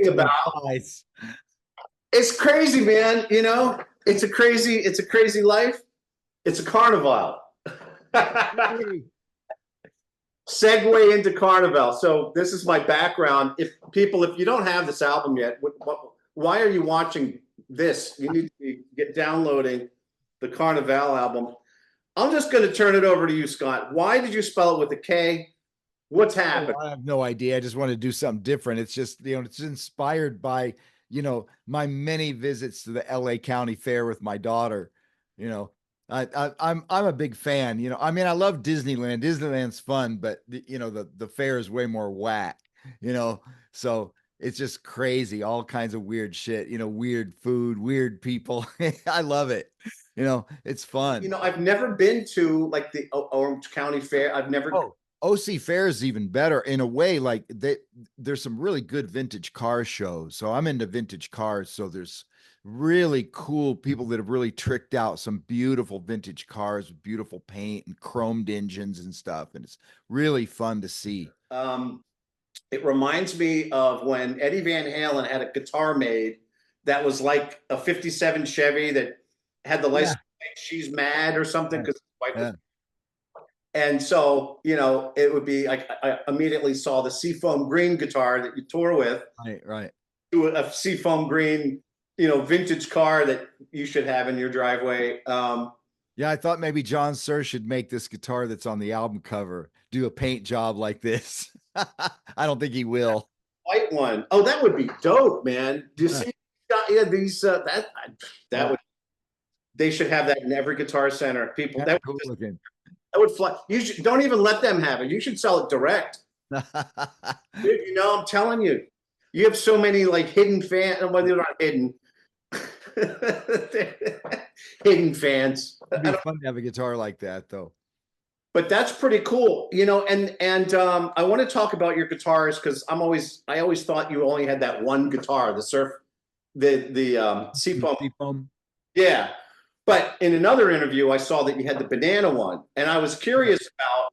talking about. Nice. It's crazy, man. You know, it's a crazy life. It's a carnival. Segue into Karnevel. So this is my background. If you don't have this album yet, why are you watching this? You need to get downloading the Karnevel album. I'm just going to turn it over to you, Scott. Why did you spell it with a K? What's Oh, happened? I have no idea. I just want to do something different. It's just, it's inspired by, my many visits to the LA County Fair with my daughter. You know, I'm a big fan. I mean, I love Disneyland. Disneyland's fun, but the fair is way more whack, you know. So it's just crazy, all kinds of weird shit, weird food, weird people. I love it. It's fun. I've never been to like the Orange County Fair. I've never. Oh, OC Fair is even better in a way. Like there's some really good vintage car shows. So I'm into vintage cars. So there's really cool people that have really tricked out some beautiful vintage cars with beautiful paint and chromed engines and stuff. And it's really fun to see. Um, it reminds me of when Eddie Van Halen had a guitar made that was like a '57 Chevy that had the Yeah. license plate "She's Mad" or something Yeah. because his wife was. Yeah. And so, it would be like I immediately saw the seafoam green guitar that you tour with Right. Right. to a seafoam green, vintage car that you should have in your driveway. Yeah. I thought maybe John Sir should make this guitar that's on the album cover do a paint job like this. I don't think he will. White one. Oh, that would be dope, man. Do you see? Yeah, these that Yeah. would they should have that in every Guitar Center. People Yeah. Cool looking. that would fly. You should don't even let them have it. You should sell it direct. Dude, I'm telling you, you have so many like hidden fans. Well, they're not hidden. Hidden fans. It'd be fun to have a guitar like that, though. But that's pretty cool, and I want to talk about your guitars because I always thought you only had that one guitar, the surf, the Seafoam. Seafoam. Yeah, but in another interview, I saw that you had the banana one, and I was curious about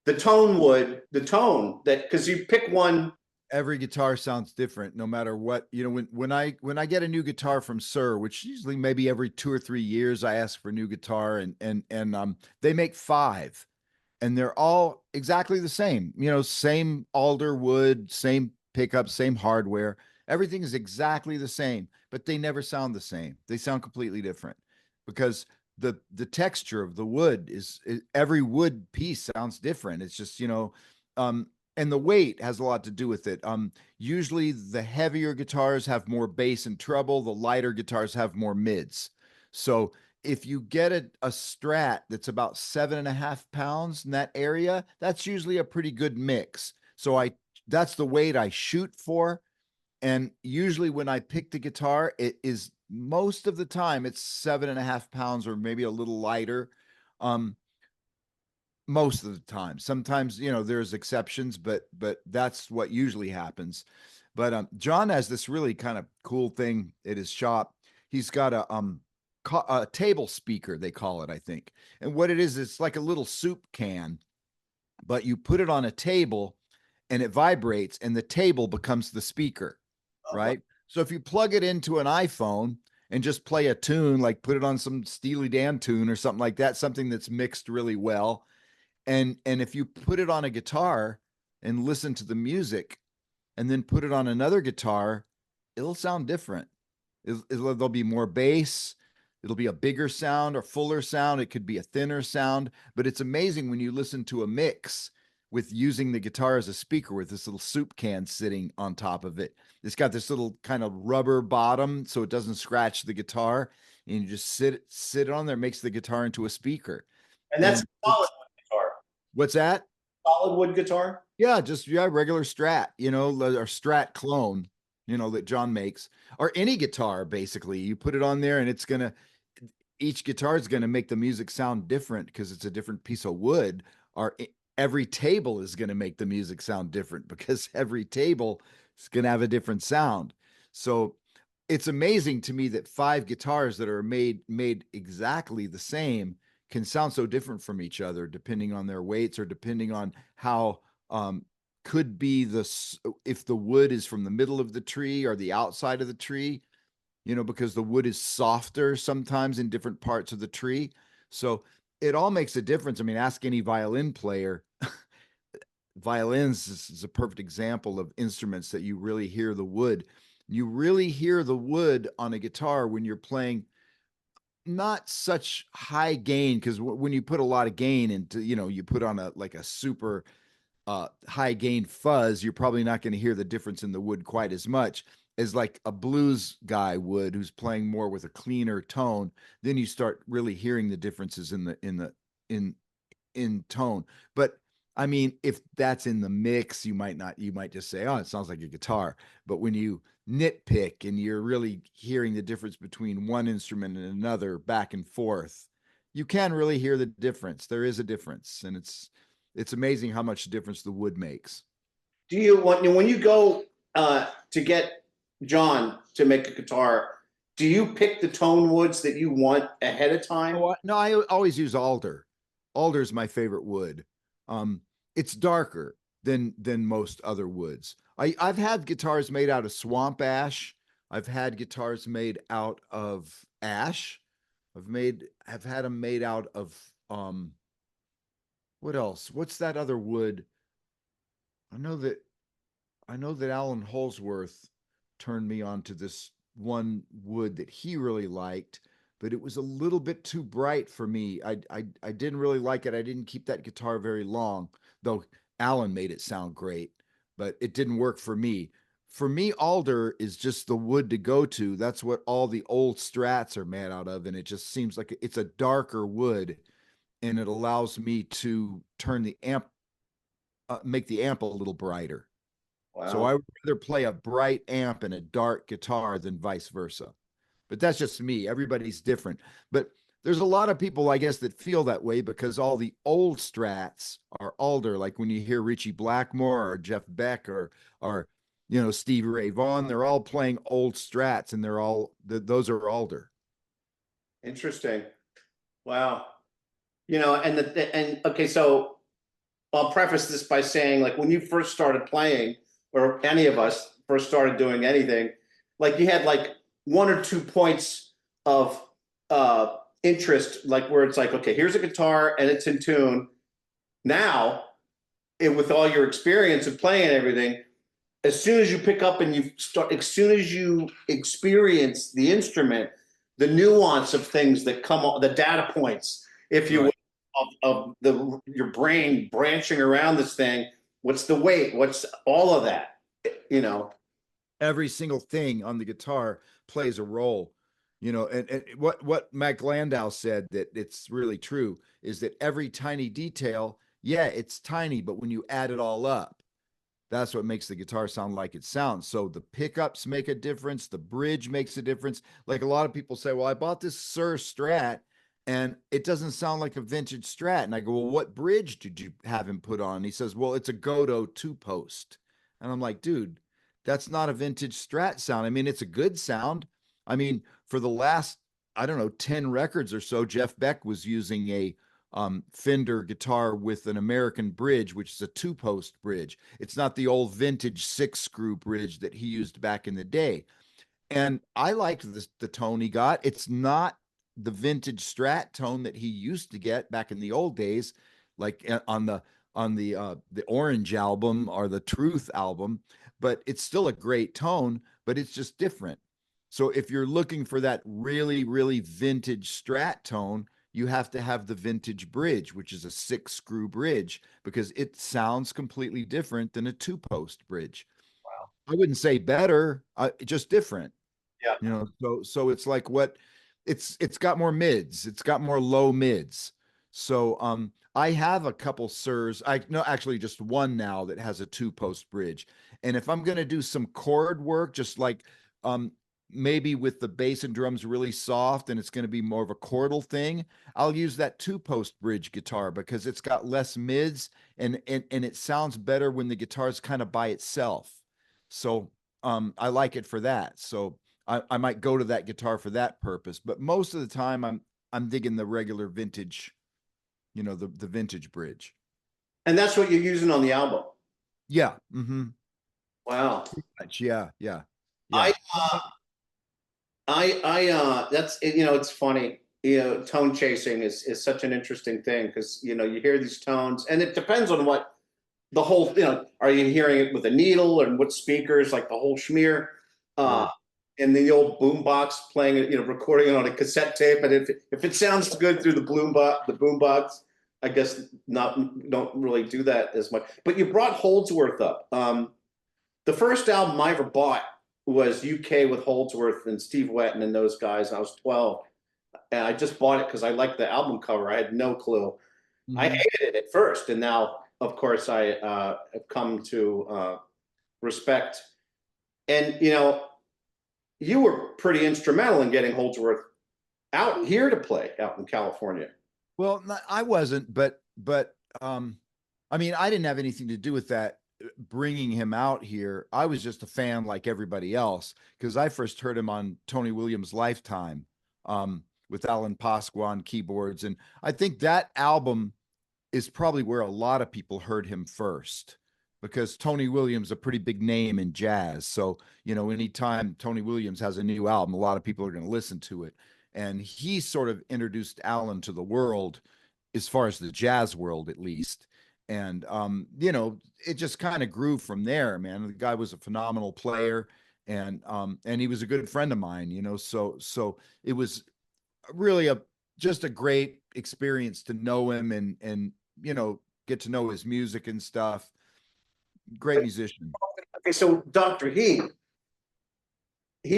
the tone that because you pick one. Every guitar sounds different, no matter what. When I get a new guitar from Sir, which usually maybe every 2 or 3 years, I ask for a new guitar, and they make five, and they're all exactly the same. Same alder wood, same pickup, same hardware. Everything is exactly the same, but they never sound the same. They sound completely different because the texture of the wood is every wood piece sounds different. It's just um, and the weight has a lot to do with it. Usually the heavier guitars have more bass and treble. The lighter guitars have more mids. So if you get a Strat that's about 7.5 pounds in that area, that's usually a pretty good mix. So that's the weight I shoot for. And usually when I pick the guitar, it is most of the time it's 7.5 pounds or maybe a little lighter. Um, most of the time. Sometimes, there's exceptions, but that's what usually happens. But John has this really kind of cool thing at his shop. He's got a table speaker, they call it, I think. And what it is, it's like a little soup can, but you put it on a table and it vibrates and the table becomes the speaker, right? So if you plug it into an iPhone and just play a tune, like put it on some Steely Dan tune or something like that, something that's mixed really well, and if you put it on a guitar and listen to the music and then put it on another guitar, it'll sound different. There'll be more bass. It'll be a bigger sound or fuller sound. It could be a thinner sound, but it's amazing when you listen to a mix with using the guitar as a speaker with this little soup can sitting on top of it. It's got this little kind of rubber bottom so it doesn't scratch the guitar, and you just sit it on there. It makes the guitar into a speaker. And that's And a solid wood guitar. what's that? Solid wood guitar. Yeah, just regular Strat, or Strat clone, that John makes, or any guitar basically. You put it on there, and each guitar is gonna make the music sound different because it's a different piece of wood. Or every table is gonna make the music sound different because every table is gonna have a different sound. So it's amazing to me that five guitars that are made exactly the same can sound so different from each other depending on their weights or depending on how could be if the wood is from the middle of the tree or the outside of the tree, because the wood is softer sometimes in different parts of the tree. So it all makes a difference. I mean, ask any violin player. Violins is a perfect example of instruments that you really hear the wood. You really hear the wood on a guitar when you're playing not such high gain, because when you put a lot of gain into, you put on a super high gain fuzz, you're probably not going to hear the difference in the wood quite as much as like a blues guy would, who's playing more with a cleaner tone. Then you start really hearing the differences in tone. But I mean, if that's in the mix, you might just say, oh, it sounds like a guitar. But when you nitpick and you're really hearing the difference between one instrument and another back and forth, you can really hear the difference. There is a difference, and it's amazing how much difference the wood makes. Do you when you go to get John to make a guitar? Do you pick the tone woods that you want ahead of time? No, I always use alder. Alder is my favorite wood. It's darker than most other woods. I've had guitars made out of swamp ash. I've had guitars made out of ash. I've had them made out of what else? What's that other wood? I know that Alan Holsworth turned me on to this one wood that he really liked, but it was a little bit too bright for me. I didn't really like it. I didn't keep that guitar very long, though Alan made it sound great, but it didn't work for me. For me, alder is just the wood to go to. That's what all the old Strats are made out of, and it just seems like it's a darker wood, and it allows me to turn the amp, make the amp a little brighter. So I Wow. would rather play a bright amp and a dark guitar than vice versa. But that's just me. Everybody's different. But there's a lot of people, I guess, that feel that way because all the old Strats are alder. Like when you hear Richie Blackmore or Jeff Beck or Stevie Ray Vaughan, they're all playing old Strats, and those are alder. Interesting. Wow. And okay, so I'll preface this by saying, like, when you first started playing, or any of us first started doing anything, like you had like 1 or 2 points of interest, like where it's like, okay, here's a guitar and it's in tune. Now, with all your experience of playing and everything, as soon as you pick up and as soon as you experience the instrument, the nuance of things that come on, the data points, if you will, Right. of your brain branching around this thing, what's the weight, what's all of that, you know? Every single thing on the guitar plays a role. And what Mac Landau said, that it's really true, is that every tiny detail, yeah, it's tiny, but when you add it all up, that's what makes the guitar sound like it sounds. So the pickups make a difference, the bridge makes a difference. Like a lot of people say, well, I bought this Sir Strat and it doesn't sound like a vintage Strat. And I go, well, what bridge did you have him put on? And he says, well, it's a Godot 2-post. And I'm like, dude, that's not a vintage Strat sound. I mean, it's a good sound. I mean, for the last, I don't know, 10 records or so, Jeff Beck was using a Fender guitar with an American bridge, which is a 2-post bridge. It's not the old vintage 6-screw bridge that he used back in the day. And I liked the tone he got. It's not the vintage Strat tone that he used to get back in the old days, like on the Orange album or the Truth album, but it's still a great tone, but it's just different. So if you're looking for that really, really vintage Strat tone, you have to have the vintage bridge, which is a 6-screw bridge, because it sounds completely different than a 2-post bridge. Wow. I wouldn't say better, just different. Yeah. So it's like it's got more mids, it's got more low mids. So I have a couple Sirs. I no, actually just one now that has a 2-post bridge. And if I'm gonna do some chord work, just like um maybe with the bass and drums really soft and it's going to be more of a chordal thing, I'll use that 2-post bridge guitar because it's got less mids, and it sounds better when the guitar's kind of by itself. So I like it for that. So I might go to that guitar for that purpose, but most of the time I'm digging the regular vintage, the vintage bridge. And that's what you're using on the album. Yeah. Mm-hmm. Wow. Yeah. Yeah. I Yeah. that's it's funny. Tone chasing is such an interesting thing because you hear these tones, and it depends on what the whole. Are you hearing it with a needle and what speakers, like the whole schmear, uh, Sure. and the old boom box playing it, recording it on a cassette tape, and if it sounds good through the boom box, I guess not don't really do that as much. But you brought Holdsworth up. The first album I ever bought was UK with Holdsworth and Steve Wetton and those guys. I was 12, and I just bought it because I liked the album cover. I had no clue. I Mm-hmm. hated it at first, and now, of course, I have come to respect. And you were pretty instrumental in getting Holdsworth out here to play out in California. Well, I wasn't, but I mean, I didn't have anything to do with that bringing him out here. I was just a fan like everybody else because I first heard him on Tony Williams' Lifetime, with Alan Pasqua on keyboards, and I think that album is probably where a lot of people heard him first because Tony Williams is a pretty big name in jazz. So, anytime Tony Williams has a new album, a lot of people are going to listen to it. And he sort of introduced Alan to the world, as far as the jazz world, at least. And, it just kind of grew from there, man. The guy was a phenomenal player, and he was a good friend of mine, so it was really just a great experience to know him and get to know his music and stuff. Great musician. Okay, so Dr. He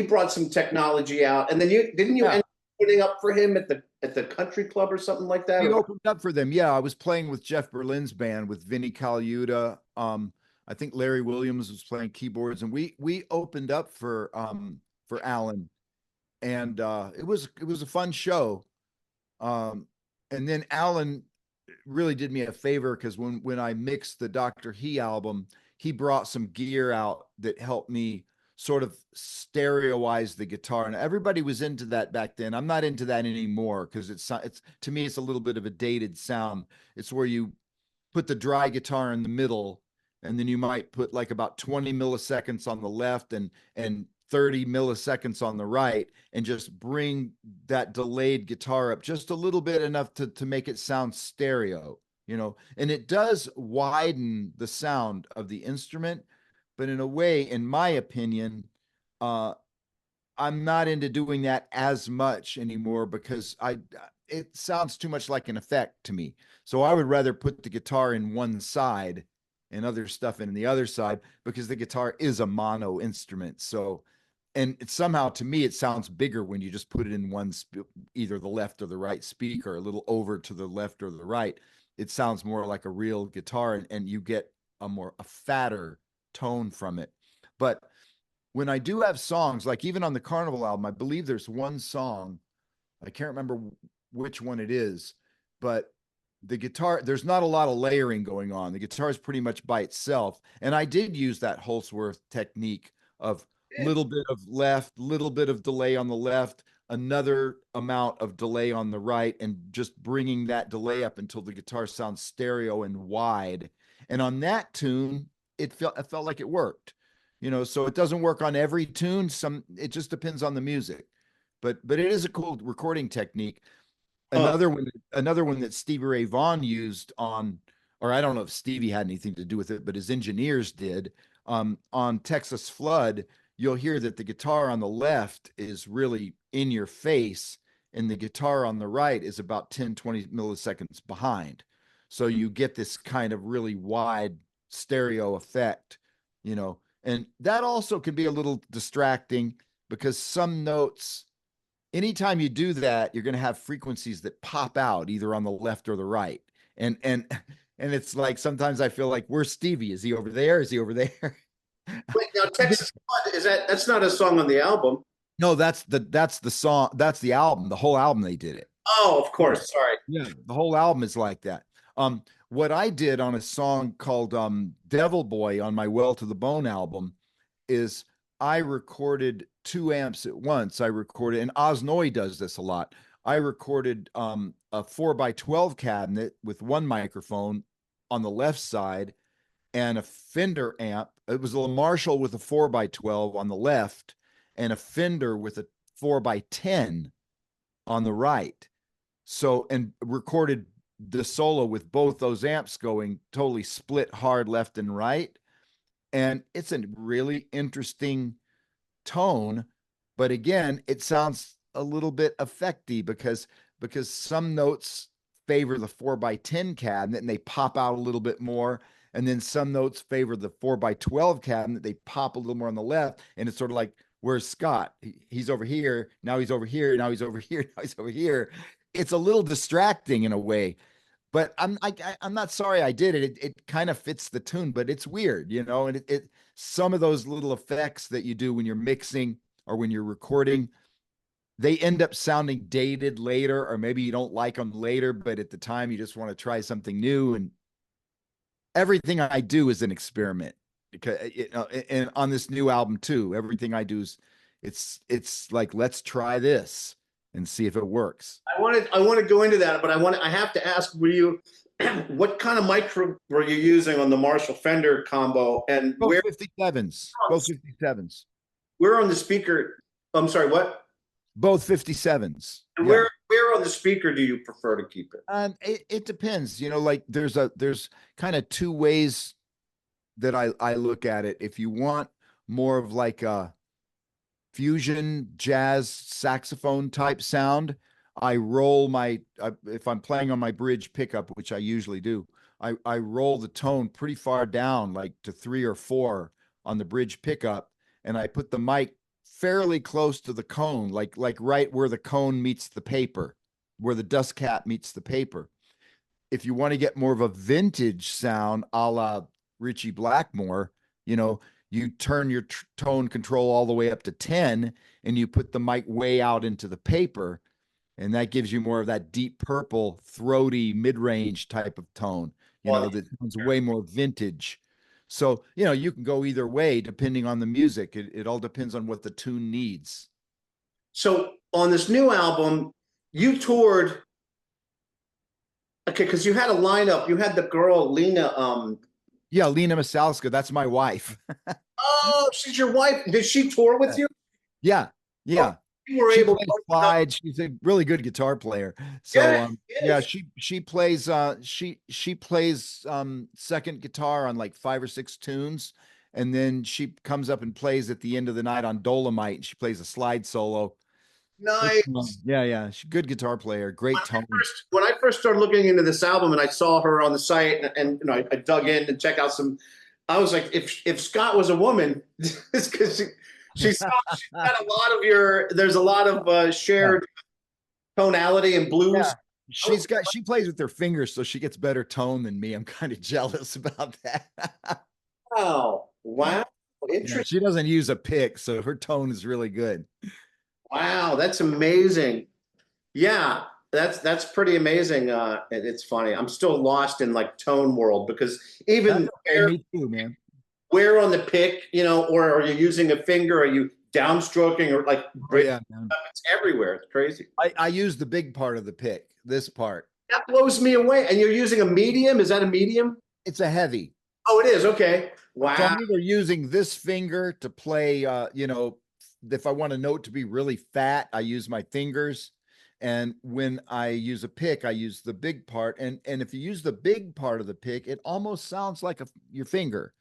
brought some technology out, and then you didn't you Yeah, end up putting up for him at the country club or something like that, we or opened up for them. Yeah, I was playing with Jeff Berlin's band with Vinny Colaiuta. I think Larry Williams was playing keyboards, and we opened up for Alan, and it was a fun show. Um, and then Alan really did me a favor because when I mixed the Dr. He album, he brought some gear out that helped me sort of stereoize the guitar. And everybody was into that back then. I'm not into that anymore because it's to me it's a little bit of a dated sound. It's where you put the dry guitar in the middle, and then you might put like about 20 milliseconds on the left and 30 milliseconds on the right, and just bring that delayed guitar up just a little bit, enough to make it sound stereo, and it does widen the sound of the instrument. But in a way, in my opinion, uh I'm not into doing that as much anymore because it sounds too much like an effect to me. So I would rather put the guitar in one side and other stuff in the other side, because the guitar is a mono instrument. So, and somehow to me it sounds bigger when you just put it in either the left or the right speaker, a little over to the left or the right. It sounds more like a real guitar, and you get a fatter tone from it. But when I do have songs, like even on the Karnevel album, I believe there's one song, I can't remember which one it is, but the guitar, there's not a lot of layering going on. The guitar is pretty much by itself. And I did use that Holsworth technique of little bit of left, little bit of delay on the left, another amount of delay on the right, and just bringing that delay up until the guitar sounds stereo and wide. And on that tune, it felt like it worked. So it doesn't work on every tune. It just depends on the music. But it is a cool recording technique. huh? Another one that Stevie Ray Vaughan used on, or I don't know if Stevie had anything to do with it, but his engineers did, on Texas Flood. You'll hear that the guitar on the left is really in your face, and the guitar on the right is about 10-20 milliseconds behind. So you get this kind of really wide stereo effect, and that also can be a little distracting because some notes, anytime you do that, you're going to have frequencies that pop out either on the left or the right. And and it's like sometimes I feel like, where's Stevie? Is he over there? Is he over there? Wait, now Texas Flood, that's not a song on the album? No, that's the song. That's the album. The whole album they did it. Oh, of course. Sorry. Yeah, the whole album is like that. What I did on a song called Devil Boy on my Well to the Bone album is I recorded two amps at once. I recorded, and Osnoy does this a lot. I recorded a 4x12 cabinet with one microphone on the left side, and a Fender amp. It was a Marshall with a 4x12 on the left and a Fender with a 4x10 on the right. So, and recorded the solo with both those amps going totally split hard left and right. And it's a really interesting tone, but again, it sounds a little bit effecty because some notes favor the 4x10 cabinet and they pop out a little bit more, and then some notes favor the 4x12 cabinet, they pop a little more on the left, and it's sort of like, where's Scott? He's over here, now he's over here, now he's over here, now he's over here. It's a little distracting in a way, but I'm not sorry I did it. It kind of fits the tune, but it's weird, you know. And it some of those little effects that you do when you're mixing or when you're recording, they end up sounding dated later, or maybe you don't like them later, but at the time you just want to try something new. And everything I do is an experiment, because and on this new album too, everything I do is it's like, let's try this and see if it works. I want to go into that, but I have to ask, were you what kind of mic were you using on the Marshall Fender combo, and Both 57s, both 57s, where on the speaker? I'm sorry, what? both 57s. And Yeah. where on the speaker do you prefer to keep it? It depends, you know, like there's kind of two ways that I look at it. If you want more of like a fusion jazz saxophone type sound, I roll my if I'm playing on my bridge pickup, which I usually do, I roll the tone pretty far down, like to 3 or 4 on the bridge pickup, and I put the mic fairly close to the cone, like right where the cone meets the paper, where the dust cap meets the paper. If you want to get more of a vintage sound, a la Richie Blackmore, you know, you turn your tone control all the way up to 10, and you put the mic way out into the paper, and that gives you more of that deep purple, throaty, mid-range type of tone, you know, that sounds way more vintage. So, you know, you can go either way depending on the music. It all depends on what the tune needs. So on this new album, you toured. Okay, because you had a lineup. You had the girl Lena. Yeah, Lena Masalska, that's my wife. Oh, she's your wife. Did she tour with you? Yeah, Oh, yeah. you were She able plays to. slide. She's a really good guitar player. So Yeah, yeah, yes. she plays she plays second guitar on like 5 or 6 tunes, and then she comes up and plays at the end of the night on Dolomite, and she plays a slide solo. It's fun. Nice. Yeah, yeah. She's a good guitar player, great tone. When I first started looking into this album and I saw her on the site, and you know, I dug in and check out some. I was like, if Scott was a woman, it's because she's got a lot of your. There's a lot of Yeah. shared tonality and blues. Yeah. She plays with her fingers, so she gets better tone than me. I'm kind of jealous about that. Wow, wow, Yeah, interesting. she doesn't use a pick, so her tone is really good. Wow, that's amazing. Yeah, that's pretty amazing. It's funny. I'm still lost in like tone world because That's even okay. Me too, man. where on the pick, you know, or are you using a finger? Are you downstroking or like Oh yeah, man. it's everywhere? It's crazy. I use the big part of the pick, this part. That blows me away. And you're using a medium? Is that a medium? It's a heavy. Oh, it is. Okay. So Wow. I'm either using this finger to play, you know, if I want a note to be really fat, I use my fingers. And when I use a pick, I use the big part. And if you use the big part of the pick, it almost sounds like your finger.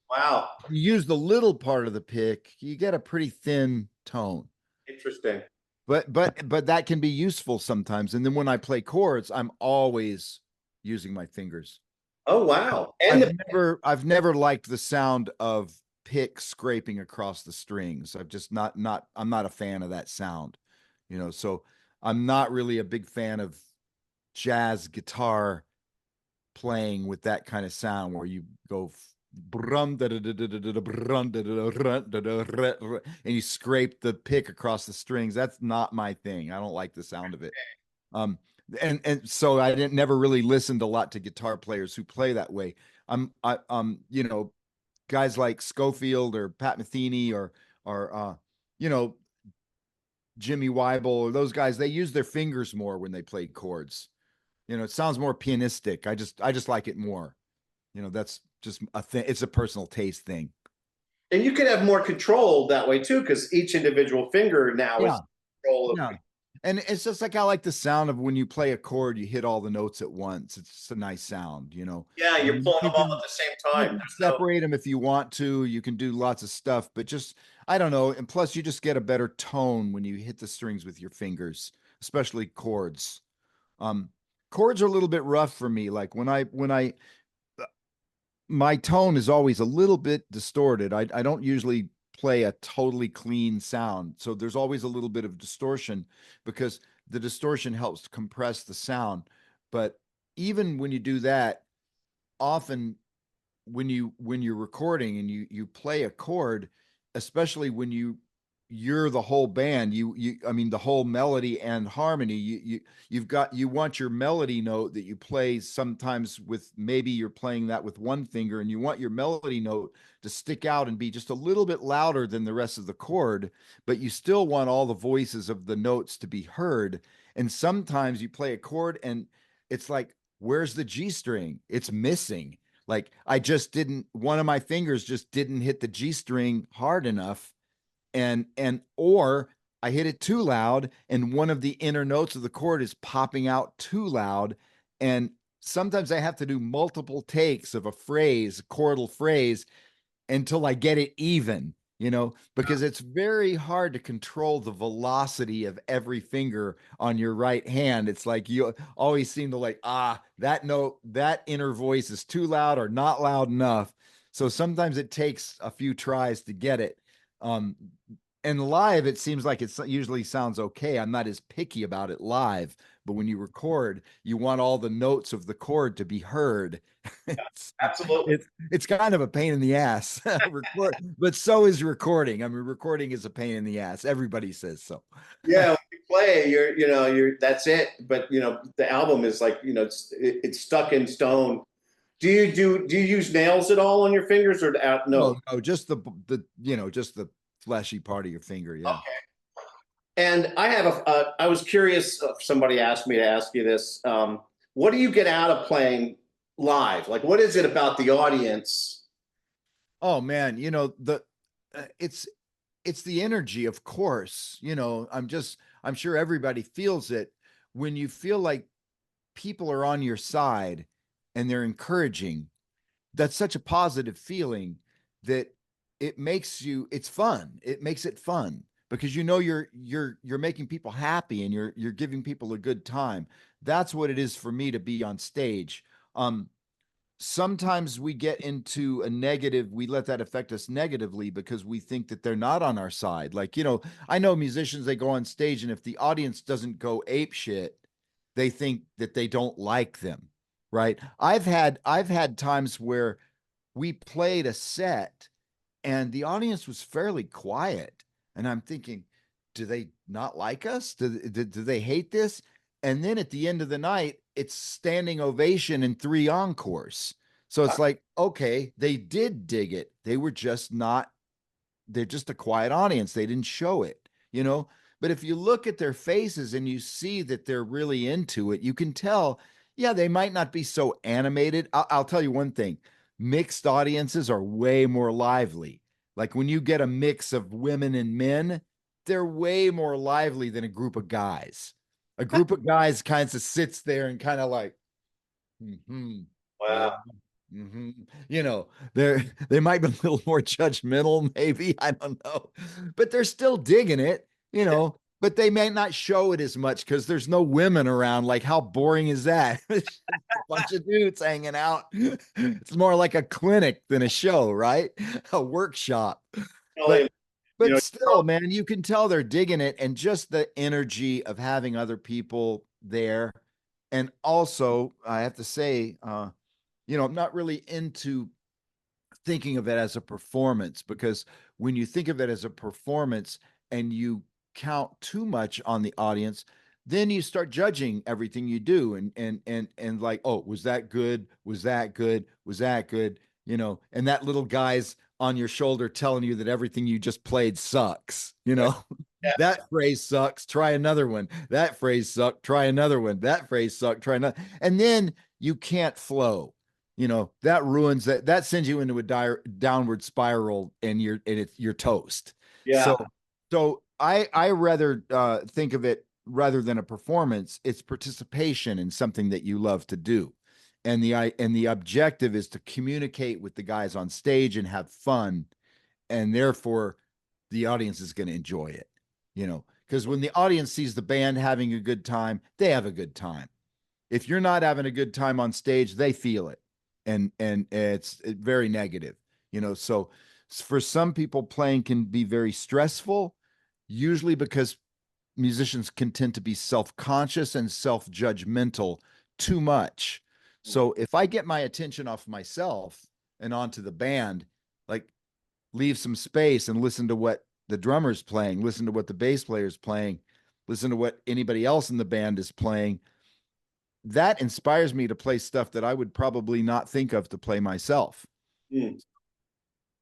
Wow. If you use the little part of the pick, you get a pretty thin tone. Interesting. But that can be useful sometimes. And then when I play chords, I'm always using my fingers. Oh, wow. And I've never liked the sound of pick scraping across the strings. I've just I'm not a fan of that sound, you know. So I'm not really a big fan of jazz guitar playing with that kind of sound where you go and you scrape the pick across the strings. That's not my thing. I don't like the sound of it. Um, and so I didn't never really listened a lot to guitar players who play that way. You know, guys like Schofield or Pat Metheny or you know, Jimmy Weibel or those guys, they use their fingers more when they play chords. You know, it sounds more pianistic. I just like it more. You know, just a thing. It's a personal taste thing. And you could have more control that way too, because each individual finger now is Yeah. control of. Yeah. And it's just like I like the sound of when you play a chord, you hit all the notes at once. It's just a nice sound, you know. Yeah, you're And pulling them all at the same you time. can There's no. separate them if you want to. You can do lots of stuff, but just I don't know. And plus, you just get a better tone when you hit the strings with your fingers, especially chords. Um, Chords are a little bit rough for me. Like when I my tone is always a little bit distorted. I don't usually play a totally clean sound. So there's always a little bit of distortion because the distortion helps compress the sound. But even when you do that, often when you're recording and you play a chord, especially when you're the whole band, you I mean the whole melody and harmony, you want your melody note that you play sometimes with, maybe you're playing that with one finger and you want your melody note to stick out and be just a little bit louder than the rest of the chord, but you still want all the voices of the notes to be heard. And sometimes you play a chord and it's like, where's the G string? It's missing. Like I just didn't, one of my fingers just didn't hit the G string hard enough, and or I hit it too loud and one of the inner notes of the chord is popping out too loud. And sometimes I have to do multiple takes of a phrase, a chordal phrase, until I get it even, you know, because it's very hard to control the velocity of every finger on your right hand. It's like you always seem to like, that note, that inner voice is too loud or not loud enough. So sometimes it takes a few tries to get it. Um, and live, it seems like it usually sounds okay. I'm not as picky about it live, but when you record, you want all the notes of the chord to be heard. it's, Absolutely. it's kind of a pain in the ass, but so is recording. I mean, recording is a pain in the ass. Everybody says so. Yeah, when you play, you're that's it. But the album is like, it's stuck in stone. Do you use nails at all on your fingers or out? No. No, no, just just the fleshy part of your finger. Yeah. Okay. And I was curious. Somebody asked me to ask you this. What do you get out of playing live? Like, what is it about the audience? Oh man, it's the energy, of course. I'm sure everybody feels it when you feel like people are on your side and they're encouraging. That's such a positive feeling that it's fun. It makes it fun because you're making people happy and you're giving people a good time. That's what it is for me to be on stage. Sometimes we get into a negative, we let that affect us negatively because we think that they're not on our side. Like, I know musicians, they go on stage and if the audience doesn't go ape shit, they think that they don't like them, right? I've had times where we played a set and the audience was fairly quiet. And I'm thinking, do they not like us? Do they hate this? And then at the end of the night, it's standing ovation and 3 encores. So it's like, okay, they did dig it. They're just a quiet audience. They didn't show it, you know? But if you look at their faces and you see that they're really into it, you can tell, yeah, they might not be so animated. I'll tell you one thing, mixed audiences are way more lively. Like when you get a mix of women and men, they're way more lively than a group of guys. A group of guys kind of sits there and kind of like, mm-hmm, yeah, Wow. mm-hmm. They might be a little more judgmental, maybe. I don't know. But they're still digging it. But they may not show it as much because there's no women around. Like, how boring is that? It's just a bunch of dudes hanging out. It's more like a clinic than a show, right? A workshop. But Really, you but know, still, man, you can tell they're digging it, and just the energy of having other people there. And also, I have to say, I'm not really into thinking of it as a performance because when you think of it as a performance and you count too much on the audience, then you start judging everything you do and like, oh, was that good? Was that good? Was that good? And that little guy's on your shoulder telling you that everything you just played sucks, yeah. that phrase sucks, try another one. That phrase sucked, try another one. That phrase sucked, try another. And then you can't flow. that ruins that sends you into a downward spiral, and you're toast. Yeah. So I rather think of it, rather than a performance, it's participation in something that you love to do. And the objective is to communicate with the guys on stage and have fun, and therefore the audience is going to enjoy it. Because when the audience sees the band having a good time, they have a good time. If you're not having a good time on stage, they feel it, and it's very negative. So for some people, playing can be very stressful, usually because musicians can tend to be self-conscious and self-judgmental too much. So if I get my attention off myself and onto the band, like, leave some space and listen to what the drummer's playing, listen to what the bass player's playing, listen to what anybody else in the band is playing, that inspires me to play stuff that I would probably not think of to play myself. Mm.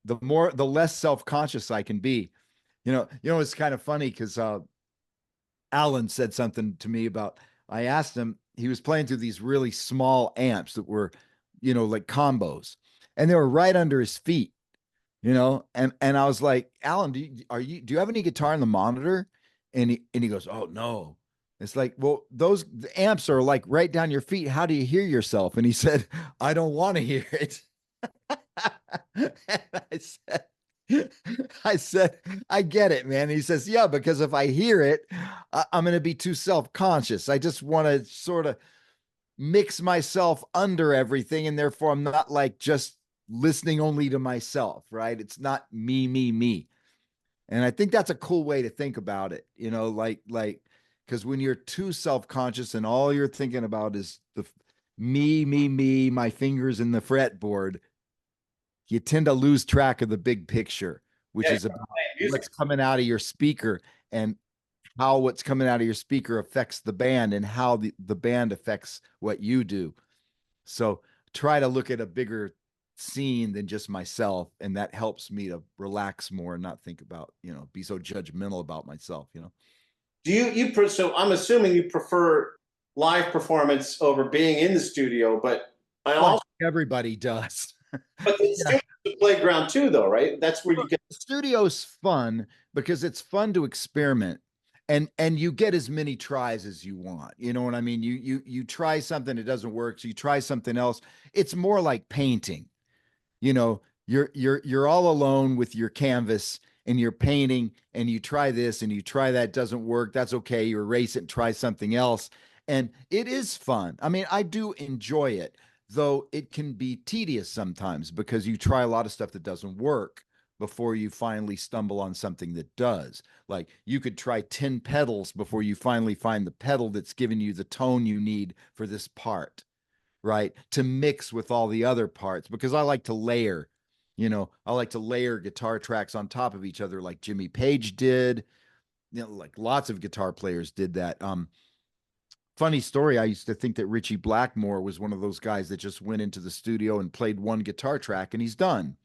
The less self-conscious I can be. It's kind of funny because Alan said something to me about, I asked him, he was playing through these really small amps that were, like combos, and they were right under his feet, and I was like, Alan, do you have any guitar in the monitor? And he goes, oh no. It's like, well, the amps are like right down your feet. How do you hear yourself? And he said, I don't want to hear it. And I said, I get it, man. He says, yeah, because if I hear it, I'm going to be too self-conscious. I just want to sort of mix myself under everything. And therefore I'm not like just listening only to myself, right? It's not me, me, me. And I think that's a cool way to think about it, because when you're too self-conscious and all you're thinking about is the me, me, me, my fingers in the fretboard, you tend to lose track of the big picture, which Yeah. is about Music. what's coming out of your speaker, and how what's coming out of your speaker affects the band, and how the band affects what you do. So try to look at a bigger scene than just myself, and that helps me to relax more and not think about, be so judgmental about myself. So I'm assuming you prefer live performance over being in the studio, but I Well, I also, think everybody does. but the Yeah. studio is the playground too, though, right? That's where you Well, get. the studio's fun because it's fun to experiment, and you get as many tries as you want. You know what I mean? You try something, it doesn't work, so you try something else. It's more like painting. You're all alone with your canvas, and you're painting, and you try this and you try that, doesn't work, that's okay, you erase it and try something else. And it is fun. I mean, I do enjoy it, though it can be tedious sometimes because you try a lot of stuff that doesn't work before you finally stumble on something that does. Like, you could try 10 pedals before you finally find the pedal that's giving you the tone you need for this part, right? To mix with all the other parts, because I like to layer. I like to layer guitar tracks on top of each other, like Jimmy Page did. Like lots of guitar players did that. Funny story, I used to think that Richie Blackmore was one of those guys that just went into the studio and played one guitar track and he's done.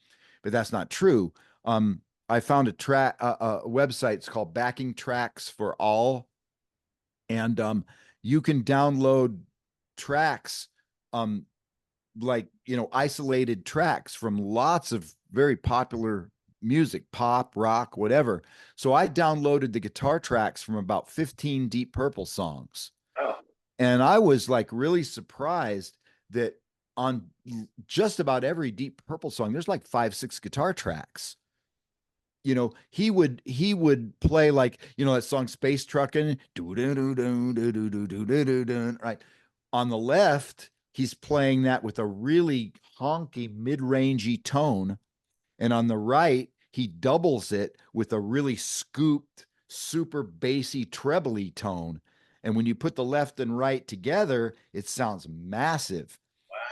But that's not true. I found a website, it's called Backing Tracks for All, and you can download tracks, um, like, isolated tracks from lots of very popular music, pop, rock, whatever. So I downloaded the guitar tracks from about 15 Deep Purple songs, Oh, and I was like really surprised that on just about every Deep Purple song there's like 5, 6 guitar tracks. He would play, like, that song Space Truckin', right? On the left, he's playing that with a really honky mid-rangey tone, and on the right, he doubles it with a really scooped, super bassy trebly tone. And when you put the left and right together, it sounds massive.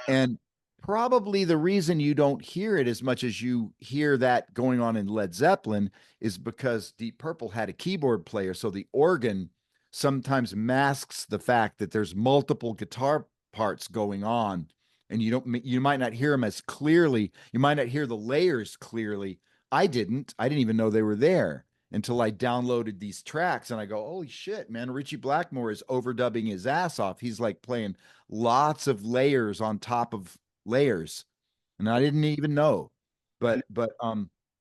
And probably the reason you don't hear it as much as you hear that going on in Led Zeppelin is because Deep Purple had a keyboard player. So the organ sometimes masks the fact that there's multiple guitar parts going on. And you might not hear them as clearly. You might not hear the layers clearly. I didn't even know they were there until I downloaded these tracks, and I go, holy shit, man, Richie Blackmore is overdubbing his ass off. He's like playing lots of layers on top of layers, and I didn't even know.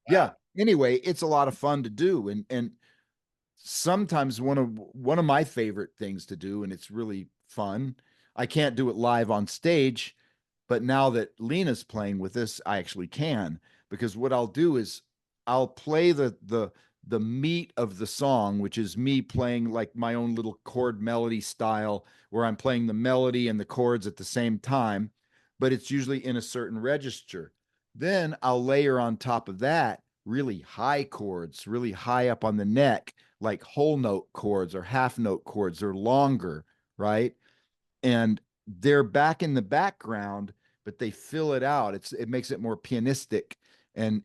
Yeah. Anyway, it's a lot of fun to do, and sometimes one of my favorite things to do, and it's really fun. I can't do it live on stage, but now that Lena's playing with us, I actually can, because what I'll do is I'll play the meat of the song, which is me playing like my own little chord melody style, where I'm playing the melody and the chords at the same time, but it's usually in a certain register. Then I'll layer on top of that really high chords, really high up on the neck, like whole note chords or half note chords. They're longer, right? And they're back in the background, but they fill it out. It makes it more pianistic, and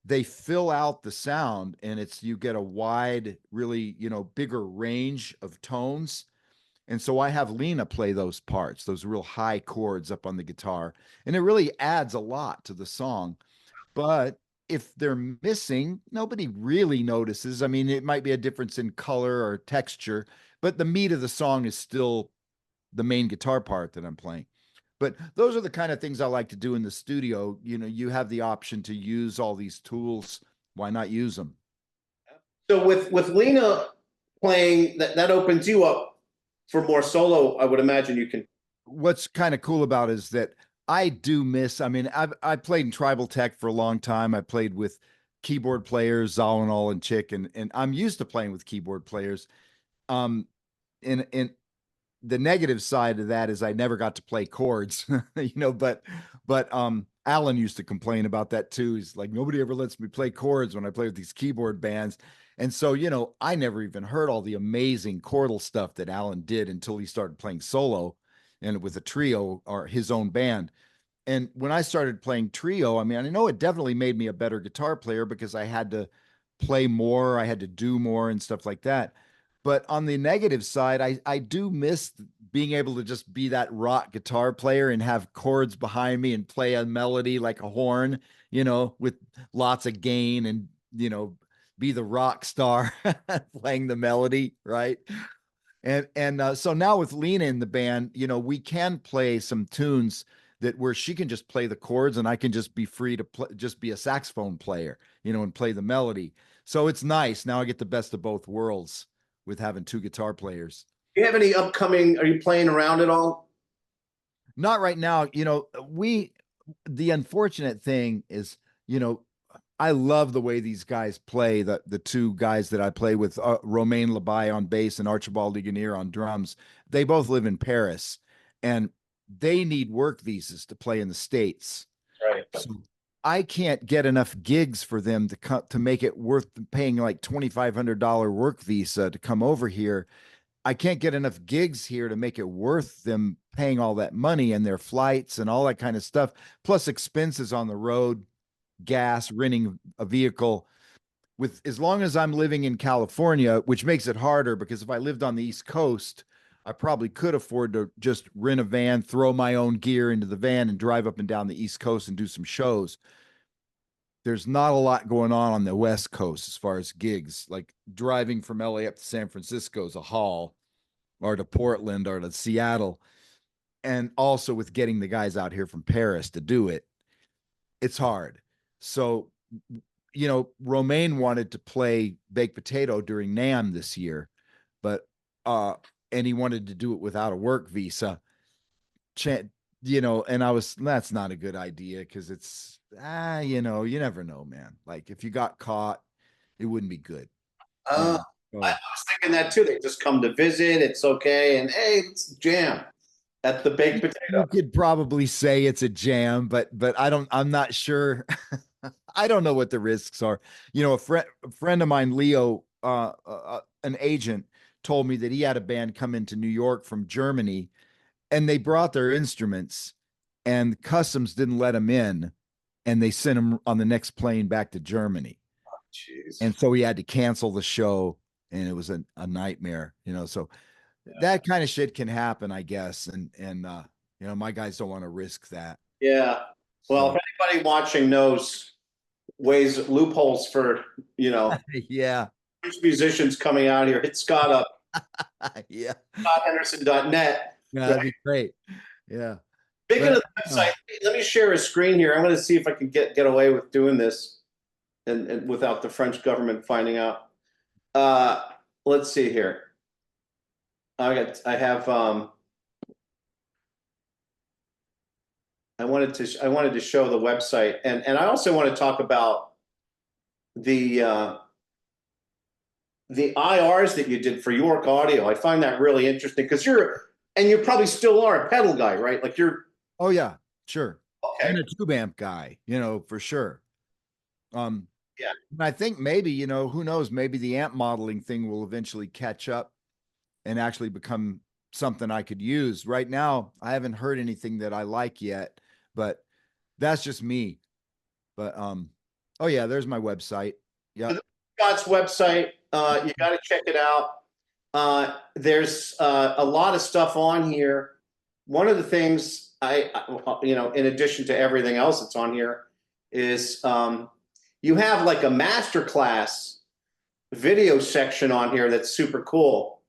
they fill out the sound, and you get a wide, really, bigger range of tones. And so I have Lena play those parts, those real high chords up on the guitar, and it really adds a lot to the song. But if they're missing, nobody really notices. I mean, it might be a difference in color or texture, but the meat of the song is still the main guitar part that I'm playing. But those are the kind of things I like to do in the studio. You have the option to use all these tools. Why not use them? So with Lena playing, that opens you up for more solo. I would imagine you can. What's kind of cool about it is that I do miss. I mean, I played in tribal tech for a long time. I played with keyboard players, Zalinol and Chick, and I'm used to playing with keyboard players. Um, and the negative side of that is I never got to play chords, but Alan used to complain about that too. He's like, nobody ever lets me play chords when I play with these keyboard bands. And so, I never even heard all the amazing chordal stuff that Alan did until he started playing solo and with a trio or his own band. And when I started playing trio, I mean, I know it definitely made me a better guitar player because I had to play more, I had to do more and stuff like that. But on the negative side, I do miss being able to just be that rock guitar player and have chords behind me and play a melody like a horn, with lots of gain and, be the rock star playing the melody, right? And so now with Lena in the band, we can play some tunes that where she can just play the chords and I can just be free to just be a saxophone player, and play the melody. So it's nice. Now I get the best of both worlds with having two guitar players. Do you have any upcoming? Are you playing around at all? Not right now. The unfortunate thing is, I love the way these guys play. The two guys that I play with, Romain Labai on bass and Archibald Ligonier on drums. They both live in Paris, and they need work visas to play in the States. Right. So I can't get enough gigs for them to make it worth paying like $2,500 work visa to come over here. I can't get enough gigs here to make it worth them paying all that money and their flights and all that kind of stuff, plus expenses on the road, gas, renting a vehicle. With as long as I'm living in California, which makes it harder because if I lived on the East Coast, I probably could afford to just rent a van, throw my own gear into the van, and drive up and down the East Coast and do some shows. There's not a lot going on the West Coast as far as gigs. Like driving from LA up to San Francisco is a haul, or to Portland or to Seattle. And also with getting the guys out here from Paris to do it, it's hard. So, Romain wanted to play Baked Potato during NAMM this year, but and he wanted to do it without a work visa. And that's not a good idea because it's you never know, man. Like if you got caught, it wouldn't be good. Uh, I So was thinking that too. They just come to visit. It's okay, and hey, it's jam at the baked potato. you could probably say it's a jam, but I'm not sure. I don't know what the risks are. A friend of mine, Leo, an agent, told me that he had a band come into New York from Germany, and they brought their instruments, and customs didn't let them in, and they sent them on the next plane back to Germany, Jeez. and so he had to cancel the show, and it was a nightmare. So that kind of shit can happen, I guess, and my guys don't want to risk that. Yeah. Well, So if anybody watching knows ways loopholes for yeah, musicians coming out here, hit Scott up. yeah, ScottHenderson.net. yeah, Right? that'd be great. Yeah. Speaking of But the website, let me share a screen here. I'm going to see if I can get away with doing this and without the French government finding out. Uh, let's see here. I have I wanted to show the website, and I also want to talk about the uh, the IRs that you did for York Audio. I find that really interesting because you probably still are a pedal guy, right? Like you're oh yeah, sure. okay. And a tube amp guy, for sure. Um, Yeah. and I think maybe, who knows, maybe the amp modeling thing will eventually catch up and actually become something I could use. Right now, I haven't heard anything that I like yet, but that's just me. But oh yeah, there's my website. So Yep. Scott's website, you got to check it out. There's a lot of stuff on here. One of the things in addition to everything else that's on here, is you have like a masterclass video section on here that's super cool.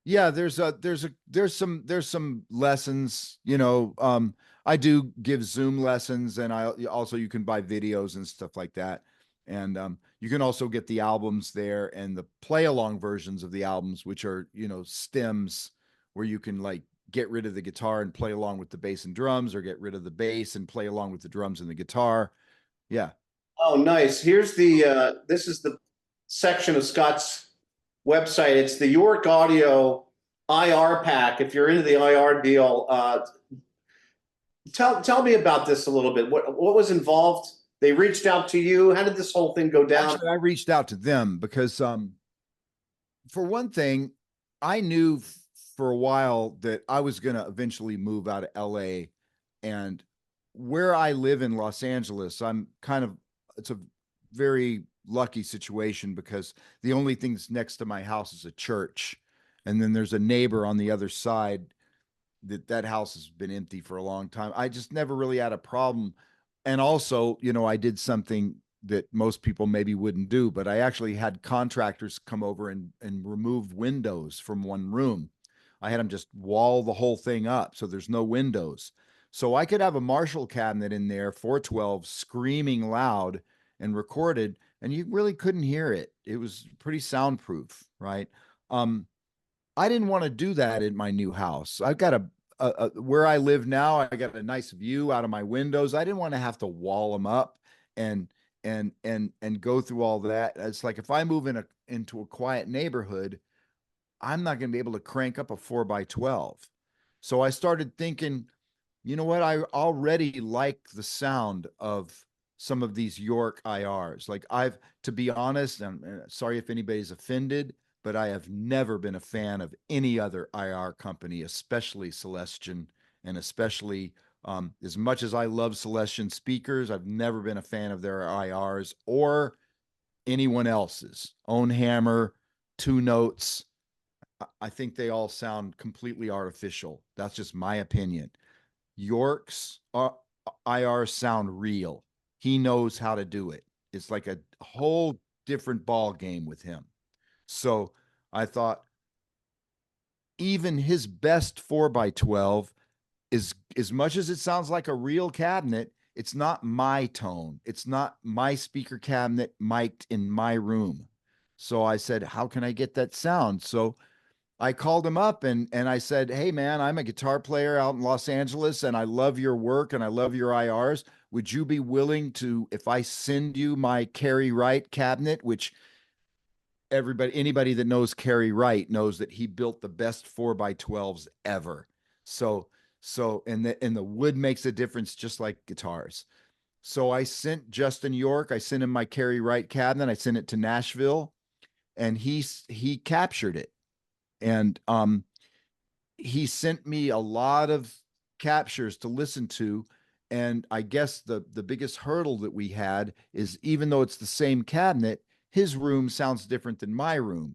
Yeah, there's some lessons, I do give Zoom lessons, and I also, you can buy videos and stuff like that. And you can also get the albums there and the play along versions of the albums, which are, stems where you can like get rid of the guitar and play along with the bass and drums, or get rid of the bass and play along with the drums and the guitar. Yeah. Oh, nice. Here's this is the section of Scott's website. It's the York Audio IR pack. If you're into the IR deal, tell me about this a little bit. What was involved? They reached out to you. How did this whole thing go down? Actually, I reached out to them because for one thing, I knew for a while that I was going to eventually move out of LA. And where I live in Los Angeles, it's a very lucky situation because the only things next to my house is a church. And then there's a neighbor on the other side that house has been empty for a long time. I just never really had a problem. And also, I did something that most people maybe wouldn't do, but I actually had contractors come over and remove windows from one room. I had them just wall the whole thing up so there's no windows. So I could have a Marshall cabinet in there, 412, screaming loud and recorded, and you really couldn't hear it. It was pretty soundproof, right? I didn't want to do that in my new house. I've got where I live now, I got a nice view out of my windows. I didn't want to have to wall them up and and go through all that. It's like if I move into a quiet neighborhood, I'm not going to be able to crank up a 4x12. So I started thinking, you know what? I already like the sound of some of these York IRs. Like to be honest, I'm sorry if anybody's offended, but I have never been a fan of any other IR company, especially Celestion, and especially as much as I love Celestion speakers, I've never been a fan of their IRs or anyone else's. Own Hammer, Two Notes. I think they all sound completely artificial. That's just my opinion. York's IR sound real. He knows how to do it. It's like a whole different ball game with him. So I thought even his best 4x12 is, as much as it sounds like a real cabinet, it's not my tone. It's not my speaker cabinet mic'd in my room. So I said, how can I get that sound? So I called him up and I said, hey man, I'm a guitar player out in Los Angeles and I love your work and I love your IRs. Would you be willing to, if I send you my Carrie Wright cabinet, which anybody that knows Carrie Wright knows that he built the best 4x12s ever. And the wood makes a difference just like guitars. So I sent Justin York, I sent him my Carrie Wright cabinet, I sent it to Nashville, and he captured it. And he sent me a lot of captures to listen to. And I guess the biggest hurdle that we had is, even though it's the same cabinet, his room sounds different than my room.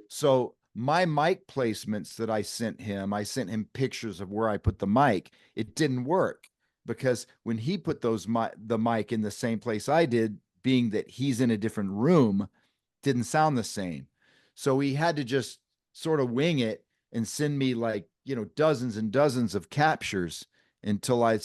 So my mic placements that I sent him pictures of where I put the mic. It didn't work because when he put the mic in the same place I did, being that he's in a different room, didn't sound the same. So he had to just sort of wing it and send me like, dozens and dozens of captures. until I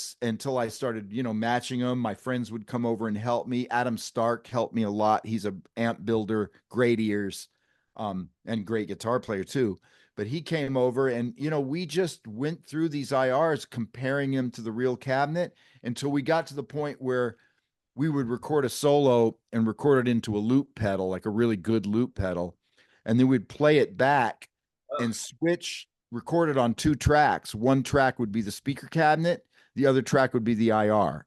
started, matching them. My friends would come over and help me. Adam Stark helped me a lot. He's a amp builder, great ears, and great guitar player too. But he came over and we just went through these IRs, comparing them to the real cabinet until we got to the point where we would record a solo and record it into a loop pedal, like a really good loop pedal. And then we'd play it back and switch, record it on two tracks. One track would be the speaker cabinet, the other track would be the IR.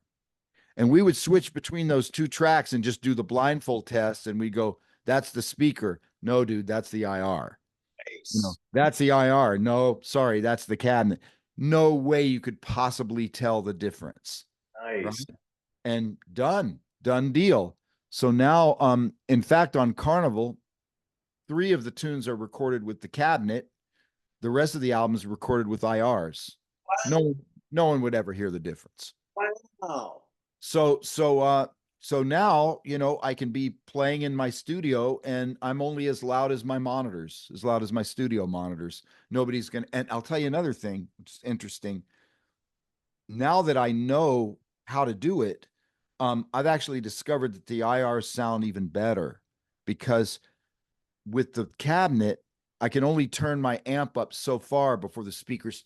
And we would switch between those two tracks and just do the blindfold test. And we go, that's the speaker. No, dude, that's the IR. Nice. That's the IR. No, sorry, that's the cabinet. No way you could possibly tell the difference. Right? Nice. And done deal. So now, in fact, on Karnevel, 3 of the tunes are recorded with the cabinet. The rest of the album is recorded with IRs. No one would ever hear the difference. Wow. So now, I can be playing in my studio and I'm only as loud as my monitors, as loud as my studio monitors. Nobody's going to, and I'll tell you another thing, which is interesting. Now that I know how to do it, I've actually discovered that the IRs sound even better because with the cabinet, I can only turn my amp up so far before the speakers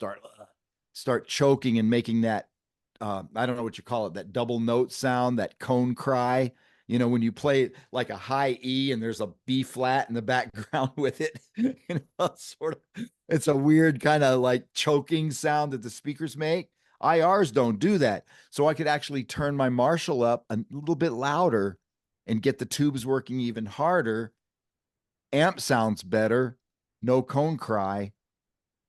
start choking and making that I don't know what you call it, that double note sound, that cone cry. When you play it like a high E and there's a B flat in the background with it, it's a weird kind of like choking sound that the speakers make. IRs don't do that. So I could actually turn my Marshall up a little bit louder and get the tubes working even harder. Amp sounds better, no cone cry.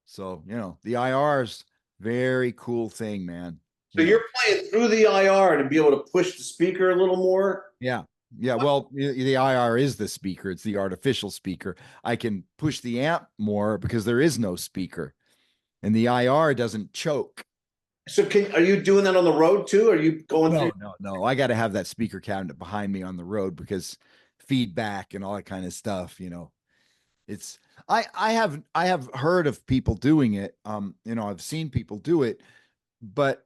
So, the IRs, very cool thing, man. So you're playing through the IR to be able to push the speaker a little more? Yeah. Yeah. Well, the IR is the speaker. It's the artificial speaker. I can push the amp more because there is no speaker and the IR doesn't choke. So are you doing that on the road too? Are you going through? No. I got to have that speaker cabinet behind me on the road because feedback and all that kind of stuff, it's, I have heard of people doing it. I've seen people do it, but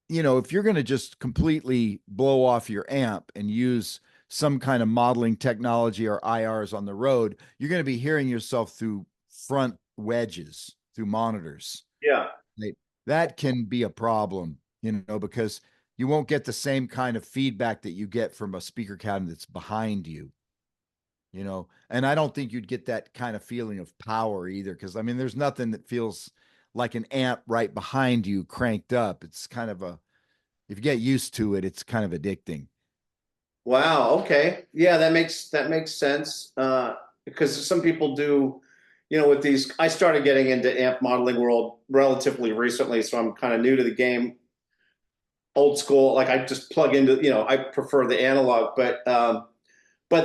if you're going to just completely blow off your amp and use some kind of modeling technology or IRs on the road, you're going to be hearing yourself through front wedges, through monitors. Yeah. That can be a problem, because you won't get the same kind of feedback that you get from a speaker cabinet that's behind you. And I don't think you'd get that kind of feeling of power either. Cause there's nothing that feels like an amp right behind you cranked up. It's kind of if you get used to it, it's kind of addicting. Wow. Okay. Yeah, that makes sense. Because some people do, with these. I started getting into amp modeling world relatively recently, so I'm kind of new to the game. Old school, like I just plug into. I prefer the analog, but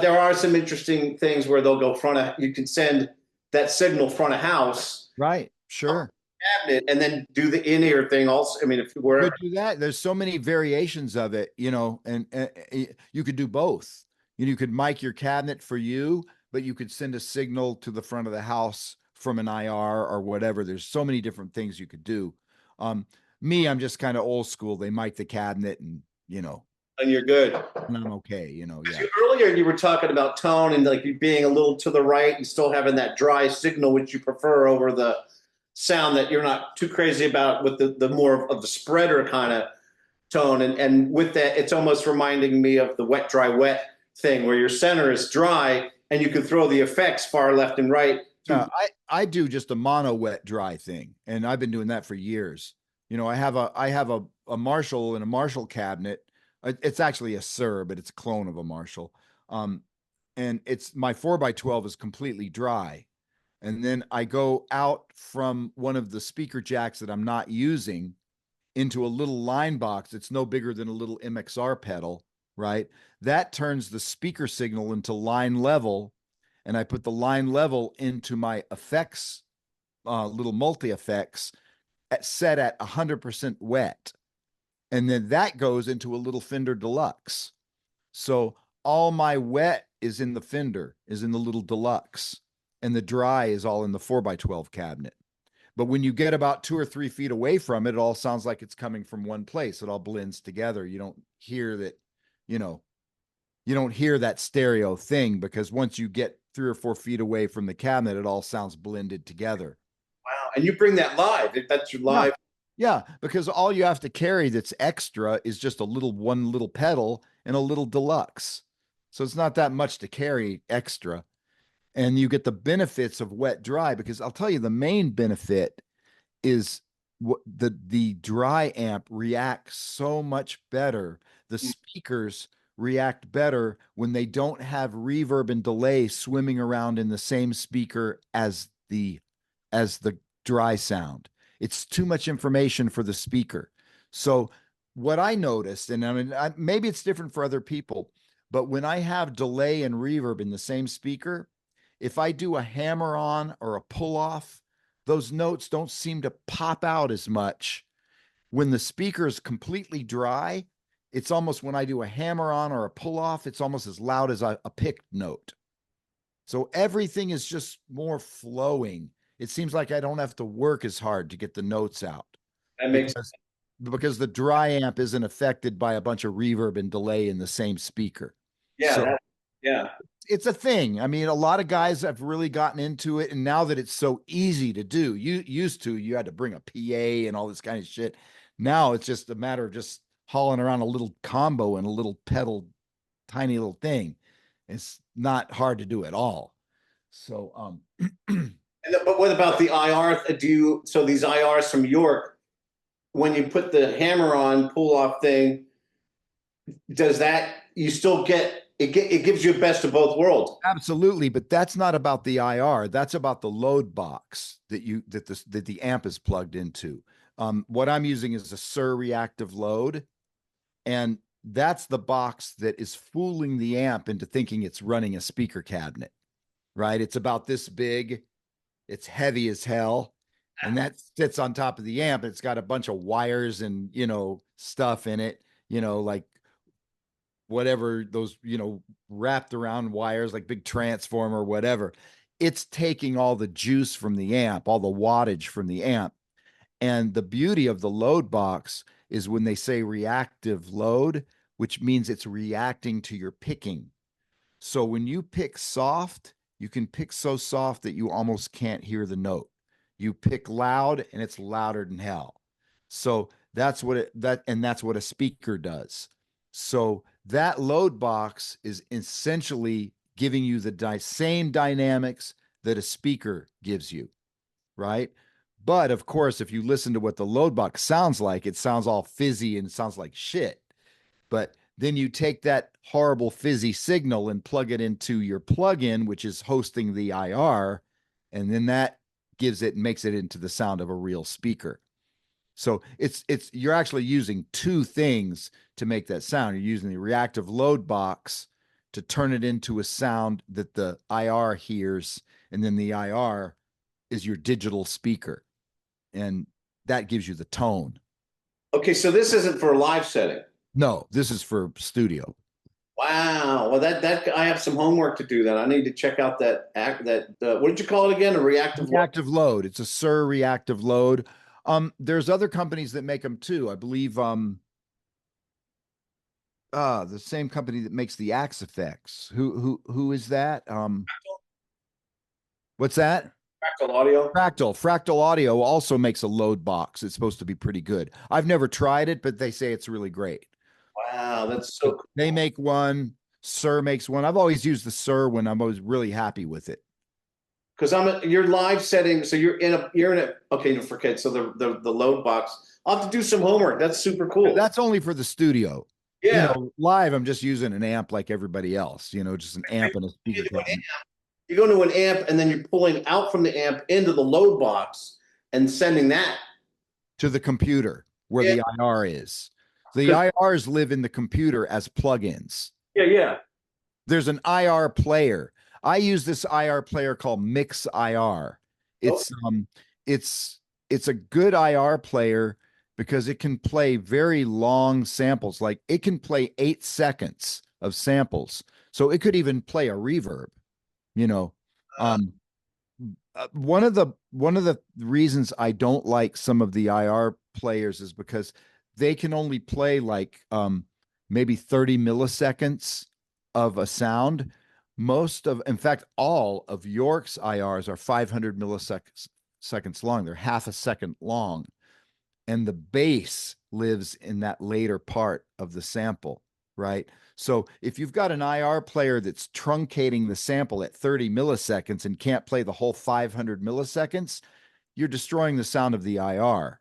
there are some interesting things where they'll go front of. You can send that signal front of house Right. Sure. cabinet and then do the in-ear thing also. If Could wherever. do that. There's so many variations of it, and you could do both. You could mic your cabinet for you, but you could send a signal to the front of the house from an IR or whatever. There's so many different things you could do. Me, I'm just kind of old school. They mic the cabinet And you're good. and I'm okay, yeah. Earlier, you were talking about tone and like you being a little to the right and still having that dry signal, which you prefer over the sound that you're not too crazy about with the more of the spreader kind of tone. And with that, it's almost reminding me of the wet, dry, wet thing where your center is dry and you can throw the effects far left and right. I do just a mono wet dry thing, and I've been doing that for years. I have a Marshall and a Marshall cabinet. It's actually a Sir, but it's a clone of a Marshall. And it's my 4x12 is completely dry. And then I go out from one of the speaker jacks that I'm not using into a little line box. It's no bigger than a little MXR pedal, right? That turns the speaker signal into line level. And I put the line level into my effects, little multi effects set at 100% wet. And then that goes into a little Fender Deluxe. So all my wet is in the Fender, is in the little Deluxe, and the dry is all in the 4x12 cabinet. But when you get about 2 or 3 feet away from it, it all sounds like it's coming from one place. It all blends together. You don't hear that, you know, you don't hear that stereo thing, because once you get 3 or 4 feet away from the cabinet, it all sounds blended together. Wow. And you bring that live. That's your Yeah. live. Yeah, because all you have to carry that's extra is just a little one little pedal and a little deluxe. So it's not that much to carry extra. And you get the benefits of wet dry, because I'll tell you the main benefit is what the dry amp reacts so much better. The speakers react better when they don't have reverb and delay swimming around in the same speaker as the dry sound. It's too much information for the speaker. So what I noticed, and I mean, maybe it's different for other people, but when I have delay and reverb in the same speaker, if I do a hammer on or a pull off, those notes don't seem to pop out as much. When the speaker is completely dry, it's almost, when I do a hammer on or a pull off, it's almost as loud as a picked note. So everything is just more flowing. It seems like I don't have to work as hard to get the notes out, That makes because the dry amp isn't affected by a bunch of reverb and delay in the same speaker. yeah, So yeah. it's a thing. I mean, a lot of guys have really gotten into it, and now that it's so easy to do, you used to, you had to bring a PA and all this kind of shit. Now it's just a matter of just hauling around a little combo and a little pedal, tiny little thing. It's not hard to do at all. So, But what about the IR? So these IRs from York, when you put the hammer on pull off thing, does that, you still get it gives you a best of both worlds. absolutely, but that's not about the IR. That's about the load box that the amp is plugged into. What I'm using is a SUR reactive load, and that's the box that is fooling the amp into thinking it's running a speaker cabinet, right? It's about this big, it's heavy as hell, and that sits on top of the amp. It's got a bunch of wires and, stuff in it, like whatever those, wrapped around wires, like big transformer, whatever. It's taking all the juice from the amp, all the wattage from the amp. And the beauty of the load box is when they say reactive load, which means it's reacting to your picking. So when you pick soft, you can pick so soft that you almost can't hear the note. You pick loud and it's louder than hell. So that's what a speaker does. So that load box is essentially giving you the same dynamics that a speaker gives you, right? But of course, if you listen to what the load box sounds like, it sounds all fizzy and it sounds like shit. But then you take that horrible fizzy signal and plug it into your plugin, which is hosting the IR, and then that makes it into the sound of a real speaker. So it's you're actually using two things to make that sound. You're using the reactive load box to turn it into a sound that the IR hears, and then the IR is your digital speaker, and that gives you the tone. Okay, so this isn't for a live setting. No, this is for studio. Wow. Well, that I have some homework to do. Then I need to check out what did you call it again? A reactive load? Reactive load. It's a SUR reactive load. There's other companies that make them too. I believe the same company that makes the Axe effects. Who is that? What's that? Fractal audio. Fractal Audio also makes a load box. It's supposed to be pretty good. I've never tried it, but they say it's really great. Wow, that's so cool. They make one. SUR makes one. I've always used the SUR when I'm always really happy with it. Because your live setting, so you're in a okay, no, forget. So the load box. I'll have to do some homework. That's super cool. That's only for the studio. Yeah. Live, I'm just using an amp like everybody else, just an amp and a speaker cabinet. You go to an amp and then you're pulling out from the amp into the load box and sending that To the computer where Yeah. the IR is. The IRs live in the computer as plugins. Yeah. There's an IR player. I use this IR player called Mix IR. It's it's a good IR player because it can play very long samples. Like it can play 8 seconds of samples. So it could even play a reverb, you know. Um one of the reasons I don't like some of the IR players is because they can only play like maybe 30 milliseconds of a sound. In fact, all of York's IRs are 500 milliseconds seconds long. They're half a second long, and the bass lives in that later part of the sample, right? So if you've got an IR player that's truncating the sample at 30 milliseconds and can't play the whole 500 milliseconds, you're destroying the sound of the IR.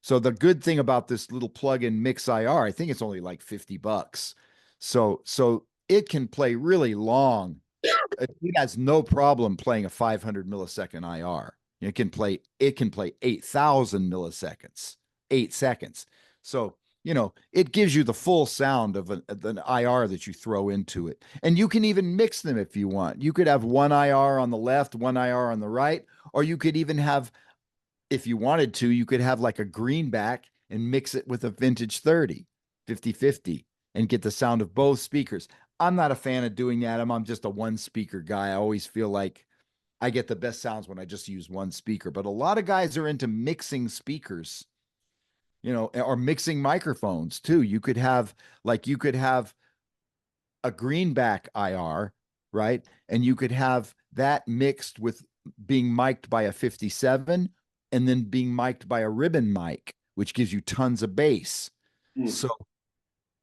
So the good thing about this little plug-in Mix IR, I think it's only like $50. So it can play really long. It has no problem playing a 500 millisecond IR. It can play 8,000 milliseconds, 8 seconds. So, it gives you the full sound of an IR that you throw into it. And you can even mix them if you want. You could have one IR on the left, one IR on the right, or you could even have, if you wanted to, you could have like a greenback and mix it with a vintage 30, 50/50, and get the sound of both speakers. I'm not a fan of doing that. I'm just a one speaker guy. I always feel like I get the best sounds when I just use one speaker. But a lot of guys are into mixing speakers, or mixing microphones too. You could have a greenback IR, right? And you could have that mixed with being mic'd by a 57 and then being mic'd by a ribbon mic, which gives you tons of bass. So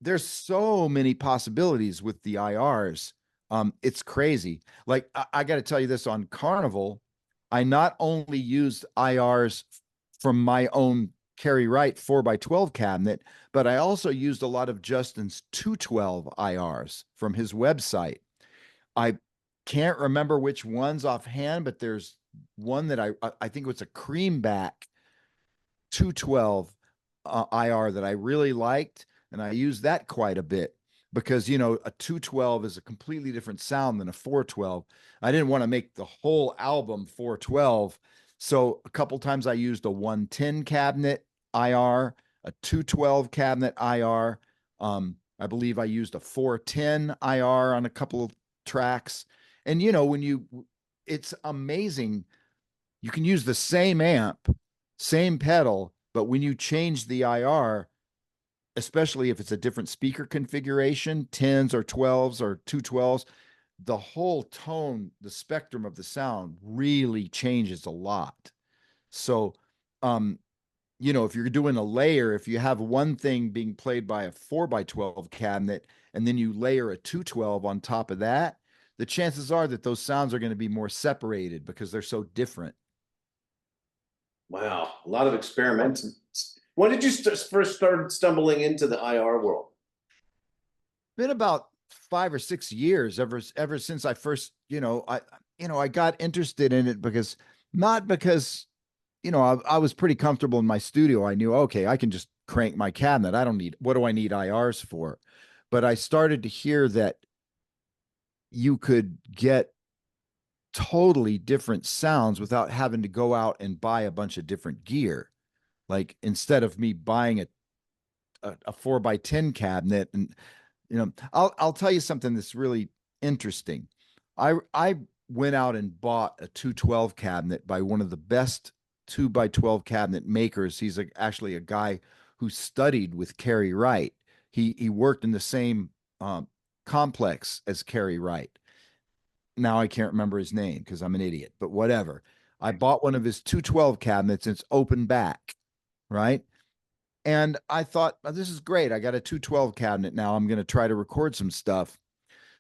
there's so many possibilities with the IRs. It's crazy. Like I got to tell you this, on Karnevel, I not only used IRs from my own Carry Wright 4x12 cabinet, but I also used a lot of Justin's 212 IRs from his website. I can't remember which ones offhand, but there's one that I think it was a creamback 212 IR that I really liked, and I used that quite a bit because a 212 is a completely different sound than a 412. I didn't want to make the whole album 412, so a couple times I used a 110 cabinet IR, a 212 cabinet IR. I believe I used a 410 IR on a couple of tracks, and it's amazing. You can use the same amp, same pedal, but when you change the IR, especially if it's a different speaker configuration, 10s or 12s or 212s, the whole tone, the spectrum of the sound really changes a lot. So, if you're doing a layer, if you have one thing being played by a 4x12 cabinet and then you layer a 212 on top of that, the chances are that those sounds are going to be more separated because they're so different. Wow, a lot of experiments. When did you first start stumbling into the IR world? Been about 5 or 6 years ever since I first, I got interested in it because not because, I was pretty comfortable in my studio. I knew, okay, I can just crank my cabinet. What do I need IRs for? But I started to hear that you could get totally different sounds without having to go out and buy a bunch of different gear. Like instead of me buying a 4x10 cabinet, and I'll tell you something that's really interesting. I went out and bought a 212 cabinet by one of the best 2x12 cabinet makers. He's actually a guy who studied with Carrie Wright. He worked in the same complex as Carrie Wright. Now I can't remember his name because I'm an idiot, but whatever. I bought one of his 212 cabinets. It's open back, right? And I thought, oh, this is great. I got a 212 cabinet now. I'm going to try to record some stuff.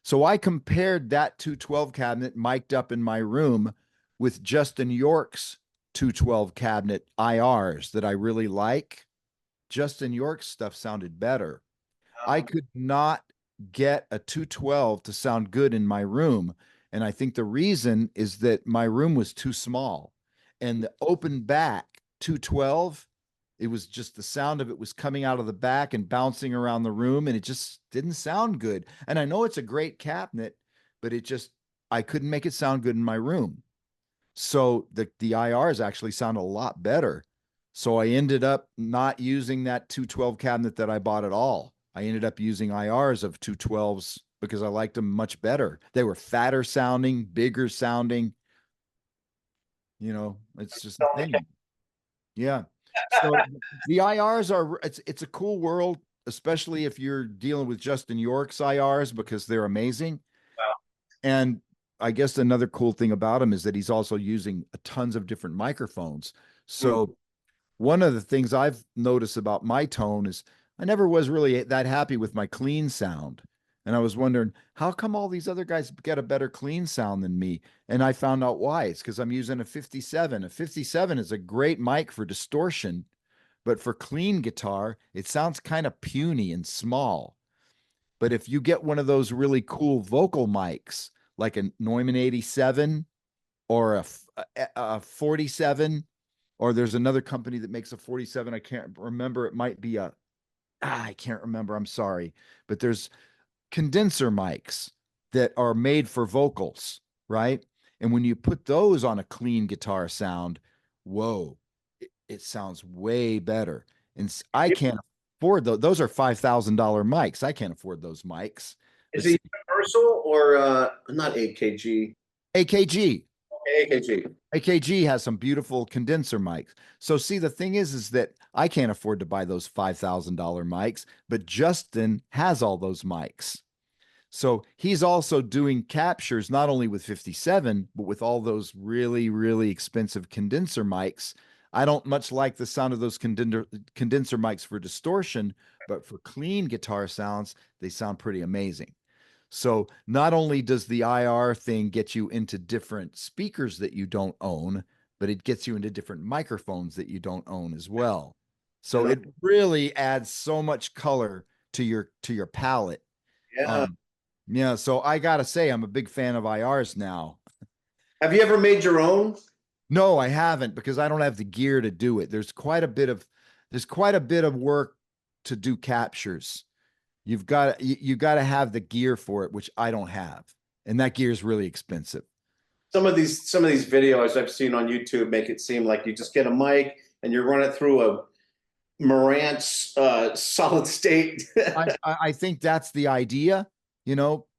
So I compared that 212 cabinet mic'd up in my room with Justin York's 212 cabinet IRs that I really like. Justin York's stuff sounded better. I could not get a 212 to sound good in my room. And I think the reason is that my room was too small. And the open back 212, it was just the sound of it was coming out of the back and bouncing around the room, and it just didn't sound good. And I know it's a great cabinet, but I couldn't make it sound good in my room. So the IRs actually sound a lot better. So I ended up not using that 212 cabinet that I bought at all. I ended up using IRs of 212s because I liked them much better. They were fatter sounding, bigger sounding. It's just a thing. Yeah. So the IRs are it's a cool world, especially if you're dealing with Justin York's IRs because they're amazing. And I guess another cool thing about him is that he's also using tons of different microphones. Mm. So one of the things I've noticed about my tone is I never was really that happy with my clean sound. And I was wondering, how come all these other guys get a better clean sound than me? And I found out why. It's because I'm using a 57. A 57 is a great mic for distortion, but for clean guitar, it sounds kind of puny and small. But if you get one of those really cool vocal mics, like a Neumann 87 or a 47, or there's another company that makes a 47. I can't remember. It might be I can't remember. I'm sorry. But there's condenser mics that are made for vocals, right? And when you put those on a clean guitar sound, whoa, it sounds way better. And I can't afford those. Those are $5,000 mics. I can't afford those mics. But Is see, it universal or not AKG? AKG, AKG. AKG has some beautiful condenser mics. So see, the thing is that I can't afford to buy those $5,000 mics, but Justin has all those mics. So he's also doing captures not only with 57, but with all those really, really expensive condenser mics. I don't much like the sound of those condenser mics for distortion, but for clean guitar sounds, they sound pretty amazing. So not only does the IR thing get you into different speakers that you don't own, but it gets you into different microphones that you don't own as well. So And it really adds so much color to your palette. yeah. Um, yeah, so I gotta say, I'm a big fan of IRs now. Have you ever made your own? No, I haven't because I don't have the gear to do it. There's quite a bit of work to do captures. You got to have the gear for it, which I don't have, and that gear is really expensive. Some of these videos I've seen on YouTube make it seem like you just get a mic and you run it through a Marantz solid state. I think that's the idea,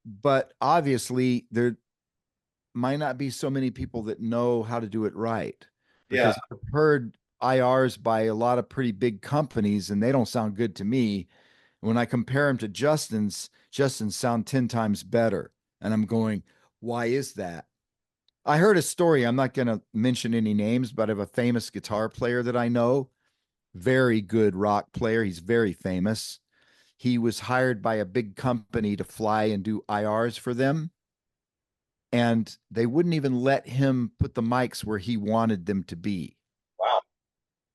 but obviously there might not be so many people that know how to do it right Yeah. because I've heard IRs by a lot of pretty big companies and they don't sound good to me. When I compare them to Justin's sound 10 times better. And I'm going, why is that? I heard a story. I'm not going to mention any names, but of a famous guitar player that I know, very good rock player. He's very famous. He was hired by a big company to fly and do IRs for them. And they wouldn't even let him put the mics where he wanted them to be. Wow.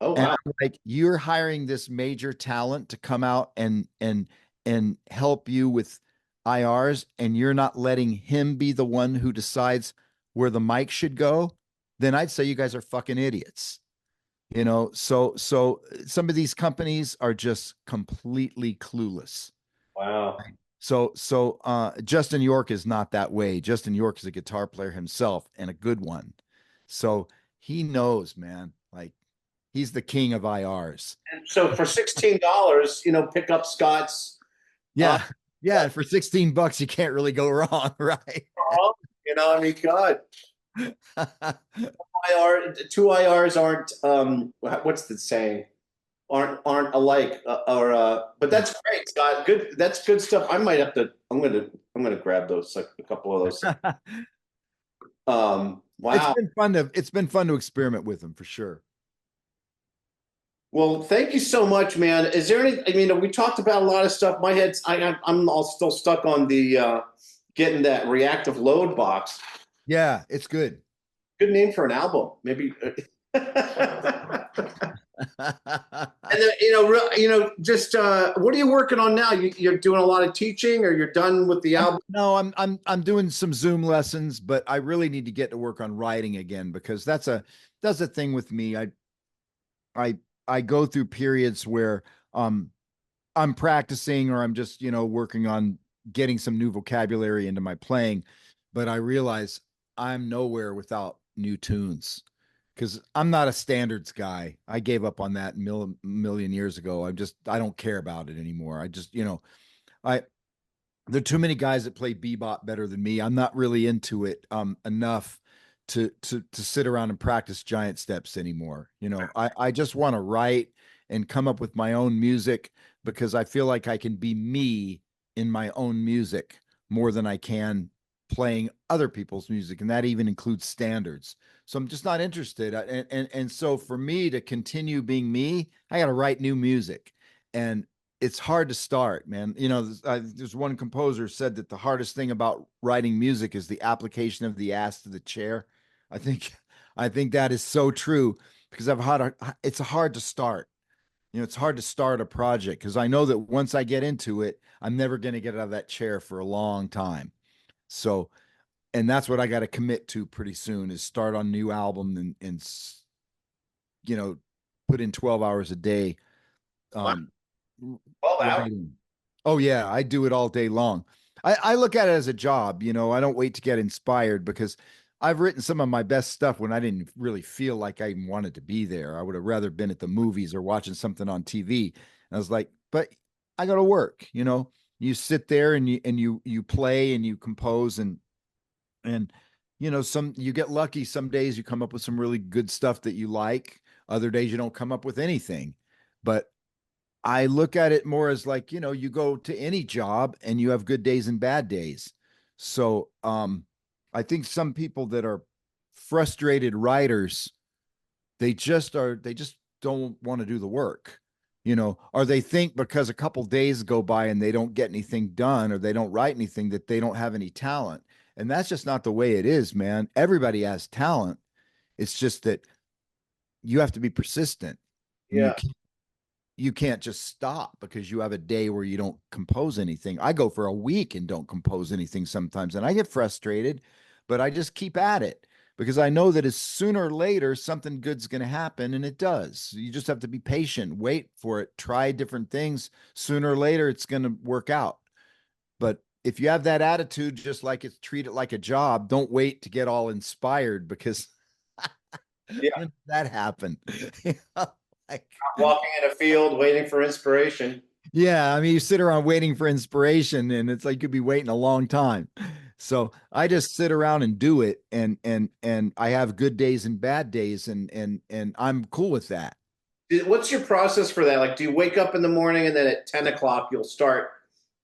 Oh And wow. I'm like, you're hiring this major talent to come out and help you with IRs, and you're not letting him be the one who decides where the mic should go, then I'd say you guys are fucking idiots. So some of these companies are just completely clueless. Wow. Justin York is not that way. Justin York is a guitar player himself and a good one. So he knows, man. Like he's the king of IRs. And so for $16, pick up Scott's uh, Yeah. Yeah. For 16 bucks, you can't really go wrong, right? I mean, God, two IRs aren't what's the saying? Aren't alike but that's great, Scott. Good, that's good stuff. I might have to. I'm gonna grab those, like a couple of those. Wow. It's been fun to experiment with them for sure. Well, thank you so much, man. Is there any? I mean, we talked about a lot of stuff. My head's. I'm all still stuck on the getting that reactive load box. Yeah, it's good. Good name for an album, maybe. And then, just what are you working on now? You're doing a lot of teaching, or you're done with the album? No, I'm doing some Zoom lessons, but I really need to get to work on writing again because that's a thing with me. I I go through periods where I'm practicing or I'm just, working on getting some new vocabulary into my playing, but I realize I'm nowhere without new tunes because I'm not a standards guy. I gave up on that million years ago. I don't care about it anymore. I there are too many guys that play bebop better than me. I'm not really into it enough to sit around and practice giant steps anymore. You know, I just want to write and come up with my own music because I feel like I can be me in my own music more than I can playing other people's music, and that even includes standards. So I'm just not interested. And so for me to continue being me, I got to write new music, and it's hard to start, man. You know, there's one composer said that the hardest thing about writing music is the application of the ass to the chair. I think I think that is so true because it's hard to start. You know, it's hard to start a project because I know that once I get into it, I'm never going to get out of that chair for a long time. So, and that's what I got to commit to pretty soon is start on a new album and you know, put in 12 hours a day Wow, um 12 hours. writing. Oh yeah, I do it all day long. I look at it as a job, you know. I don't wait to get inspired because I've written some of my best stuff when I didn't really feel like I wanted to be there. I would have rather been at the movies or watching something on TV. And I was like, but I got to work, you know. You sit there and you play and you compose and you know, some you get lucky. Some days you come up with some really good stuff that you like. Other days you don't come up with anything. But I look at it more as like, you know, you go to any job and you have good days and bad days. So I think some people that are frustrated writers, they just don't want to do the work, you know, or they think because a couple days go by and they don't get anything done or they don't write anything that they don't have any talent. And that's just not the way it is, man. Everybody has talent. It's just that you have to be persistent and Yeah. you can't just stop because you have a day where you don't compose anything. I go for a week and don't compose anything sometimes, and I get frustrated, but I just keep at it because I know that as sooner or later something good's going to happen, and it does. You just have to be patient, wait for it, try different things. Sooner or later, it's going to work out. But if you have that attitude, just like it's treat it like a job, don't wait to get all inspired because Yeah. when did that happen? You know, like Walking in a field waiting for inspiration. yeah, I mean, you sit around waiting for inspiration, and it's like you'd be waiting a long time. So I just sit around and do it, and I have good days and bad days, and I'm cool with that. What's your process for that? Like, do you wake up in the morning and then at 10 o'clock you'll start?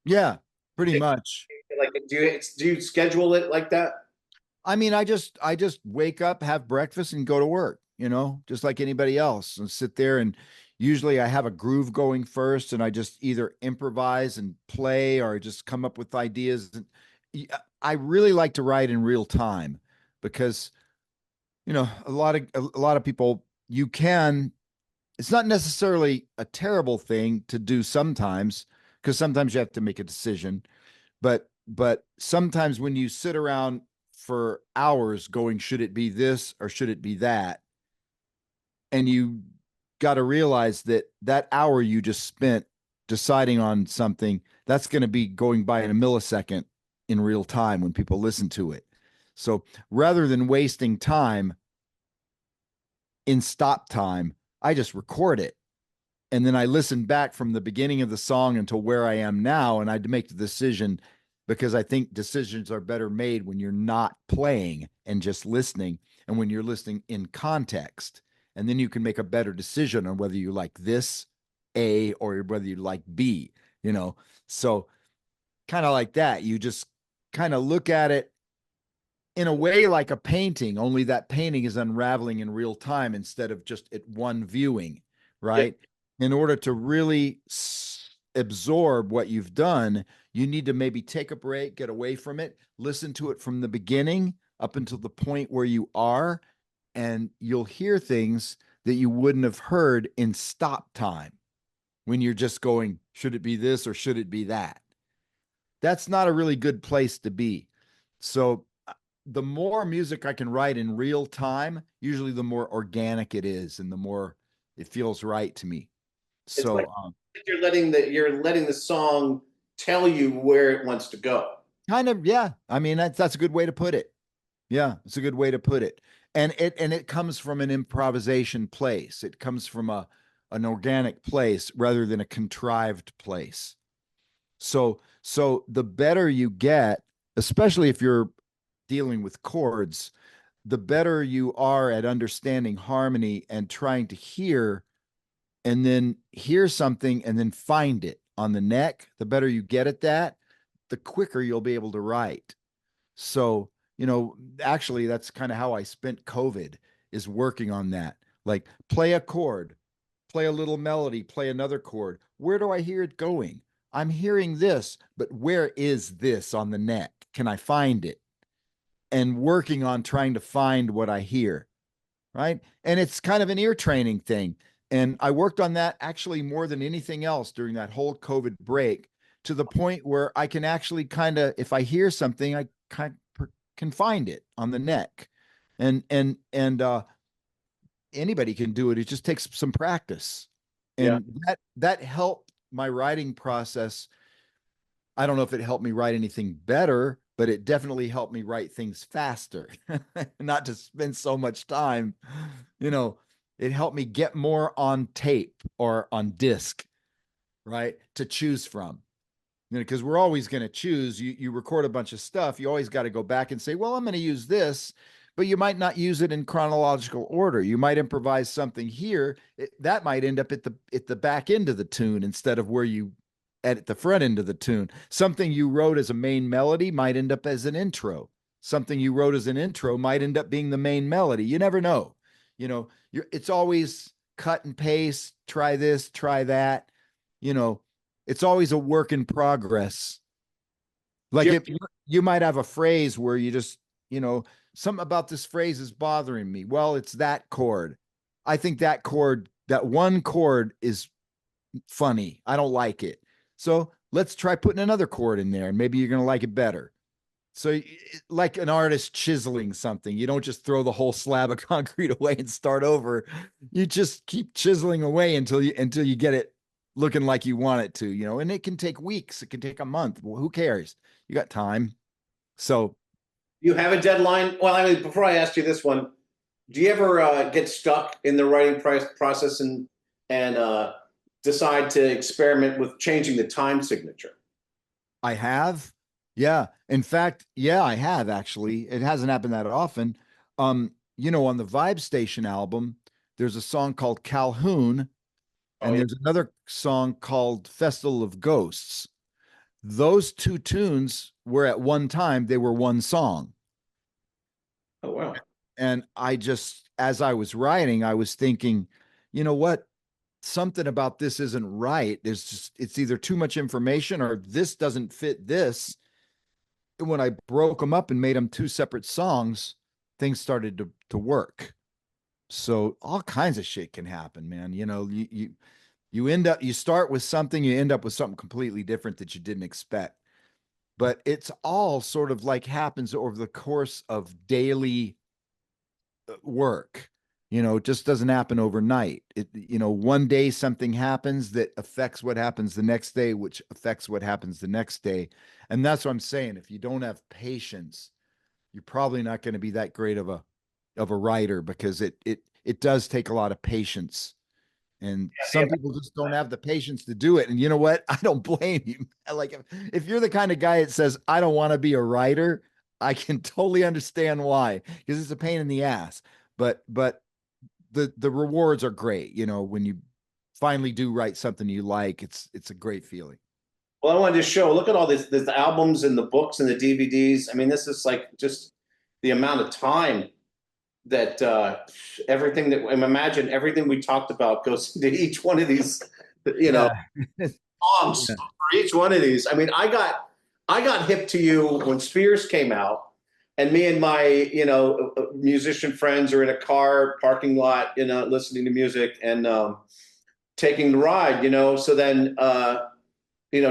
Yeah, pretty much. Like, do you schedule it like that? I mean, I just wake up, have breakfast, and go to work, you know, just like anybody else, and sit there and usually I have a groove going first, and I just either improvise and play or just come up with ideas. And I really like to write in real time because you know a lot of people you can. It's not necessarily a terrible thing to do sometimes because sometimes you have to make a decision, but sometimes when you sit around for hours going should it be this or should it be that, and you got to realize that that hour you just spent deciding on something that's going to be going by in a millisecond in real time when people listen to it. So rather than wasting time in stop time, I just record it and then I listen back from the beginning of the song until where I am now, and I'd make the decision because I think decisions are better made when you're not playing and just listening, and when you're listening in context, and then you can make a better decision on whether you like this A or whether you like B. You know, so kind of like that. You just kind of look at it in a way like a painting, only that painting is unraveling in real time instead of just at one viewing, Yeah. right? In order to really absorb what you've done, you need to maybe take a break, get away from it, listen to it from the beginning up until the point where you are, and you'll hear things that you wouldn't have heard in stop time when you're just going, should it be this or should it be that? That's not a really good place to be. So the more music I can write in real time, usually the more organic it is and the more it feels right to me. It's like So you're letting the song tell you where it wants to go. kind of, yeah. I mean, that's a good way to put it. Yeah, it's a good way to put it. And it comes from an improvisation place. It comes from a an organic place rather than a contrived place. So the better you get, especially if you're dealing with chords, the better you are at understanding harmony and trying to hear and then hear something and then find it on the neck, the better you get at that, the quicker you'll be able to write. So, actually, that's kind of how I spent COVID, is working on that. Like, play a chord, play a little melody, play another chord. Where do I hear it going? I'm hearing this, but where is this on the neck? Can I find it? And working on trying to find what I hear, right? And it's kind of an ear training thing. And I worked on that actually more than anything else during that whole COVID break, to the point where I can actually kind of, if I hear something, I can find it on the neck. And anybody can do it. It just takes some practice. Yeah. And that helped my writing process. I don't know if it helped me write anything better, but it definitely helped me write things faster, not to spend so much time. It helped me get more on tape or on disc, right? To choose from. Because we're always going to choose. You record a bunch of stuff. You always got to go back and say, well, I'm going to use this, but you might not use it in chronological order. You might improvise something here that might end up at the back end of the tune instead of where you at the front end of the tune. Something you wrote as a main melody might end up as an intro. Something you wrote as an intro might end up being the main melody. You never know. It's always cut and paste, try this, try that. It's always a work in progress. Like, Jim, if you might have a phrase where you just, something about this phrase is bothering me. Well, it's that chord. I think that one chord is funny. I don't like it. So let's try putting another chord in there and maybe you're going to like it better. So, like an artist chiseling something, you don't just throw the whole slab of concrete away and start over. You just keep chiseling away until you get it looking like you want it to, and it can take weeks. It can take a month. Well, who cares? You got time. So, you have a deadline? Well, I mean, before I ask you this one, do you ever get stuck in the writing process and decide to experiment with changing the time signature? I have. Yeah. In fact, yeah, I have actually. It hasn't happened that often. On the Vibe Station album, there's a song called Calhoun, Oh and yeah. there's another song called Festival of Ghosts. Those two tunes were at one time, they were one song. Oh wow. And as I was writing, I was thinking, you know what? Something about this isn't right. It's either too much information or this doesn't fit this. And when I broke them up and made them two separate songs, things started to work. So all kinds of shit can happen, man. You start with something, you end up with something completely different that you didn't expect. But it's all sort of like happens over the course of daily work. It just doesn't happen overnight. One day something happens that affects what happens the next day, which affects what happens the next day. And that's what I'm saying. If you don't have patience, you're probably not going to be that great of a writer, because it does take a lot of patience. And Yeah, some people just don't have the patience to do it. And you know what? I don't blame you. Like, if you're the kind of guy that says, I don't want to be a writer, I can totally understand why, because it's a pain in the ass. But the rewards are great. When you finally do write something you like, it's a great feeling. well, I wanted to show. Look at all this, the albums and the books and the DVDs. I mean, this is like just the amount of time that everything that imagine everything we talked about goes into each one of these, you know, Yeah. songs for each one of these. I mean, I got hip to you when Spears came out, and me and my musician friends are in a car parking lot, listening to music and taking the ride. So then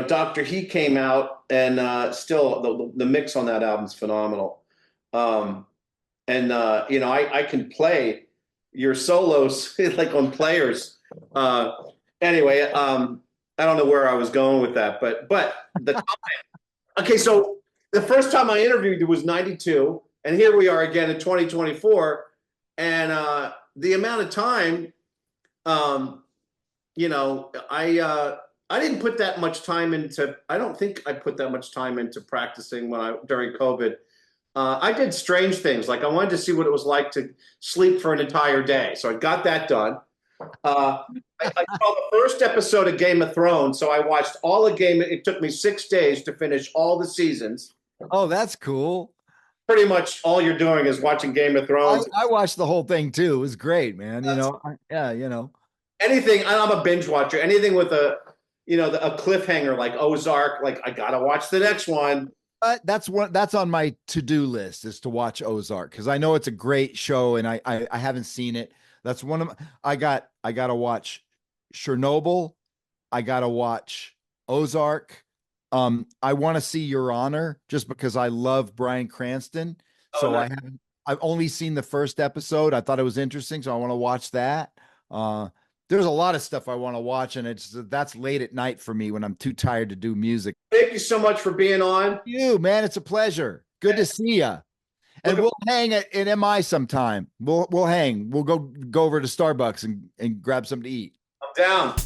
Dr. He came out, and still the mix on that album is phenomenal. Um, and I can play your solos like on players. Anyway, I don't know where I was going with that, but the time. Okay, so the first time I interviewed you was '92, and here we are again in 2024, and the amount of time, um, I didn't put that much time into. I don't think I put that much time into practicing during COVID. I did Strange Things. Like I wanted to see what it was like to sleep for an entire day. So I got that done. Uh, I saw the first episode of Game of Thrones. So I watched all the game. It took me 6 days to finish all the seasons. Oh, that's cool. Pretty much all you're doing is watching Game of Thrones. I watched the whole thing too. It was great, man. Yeah, Anything, I'm a binge watcher. Anything with a cliffhanger like Ozark, like I gotta watch the next one. But that's on my to-do list is to watch Ozark because I know it's a great show and I haven't seen it. That's one of I gotta watch Chernobyl. I gotta watch Ozark. I want to see Your Honor just because I love Bryan Cranston. So Nice. I've only seen the first episode. I thought it was interesting, so I want to watch that. There's a lot of stuff I want to watch, and that's late at night for me when I'm too tired to do music. Thank you so much for being on. You, man, it's a pleasure. Good to see you. And we'll hang at MI sometime. We'll hang. We'll go over to Starbucks and grab something to eat. I'm down.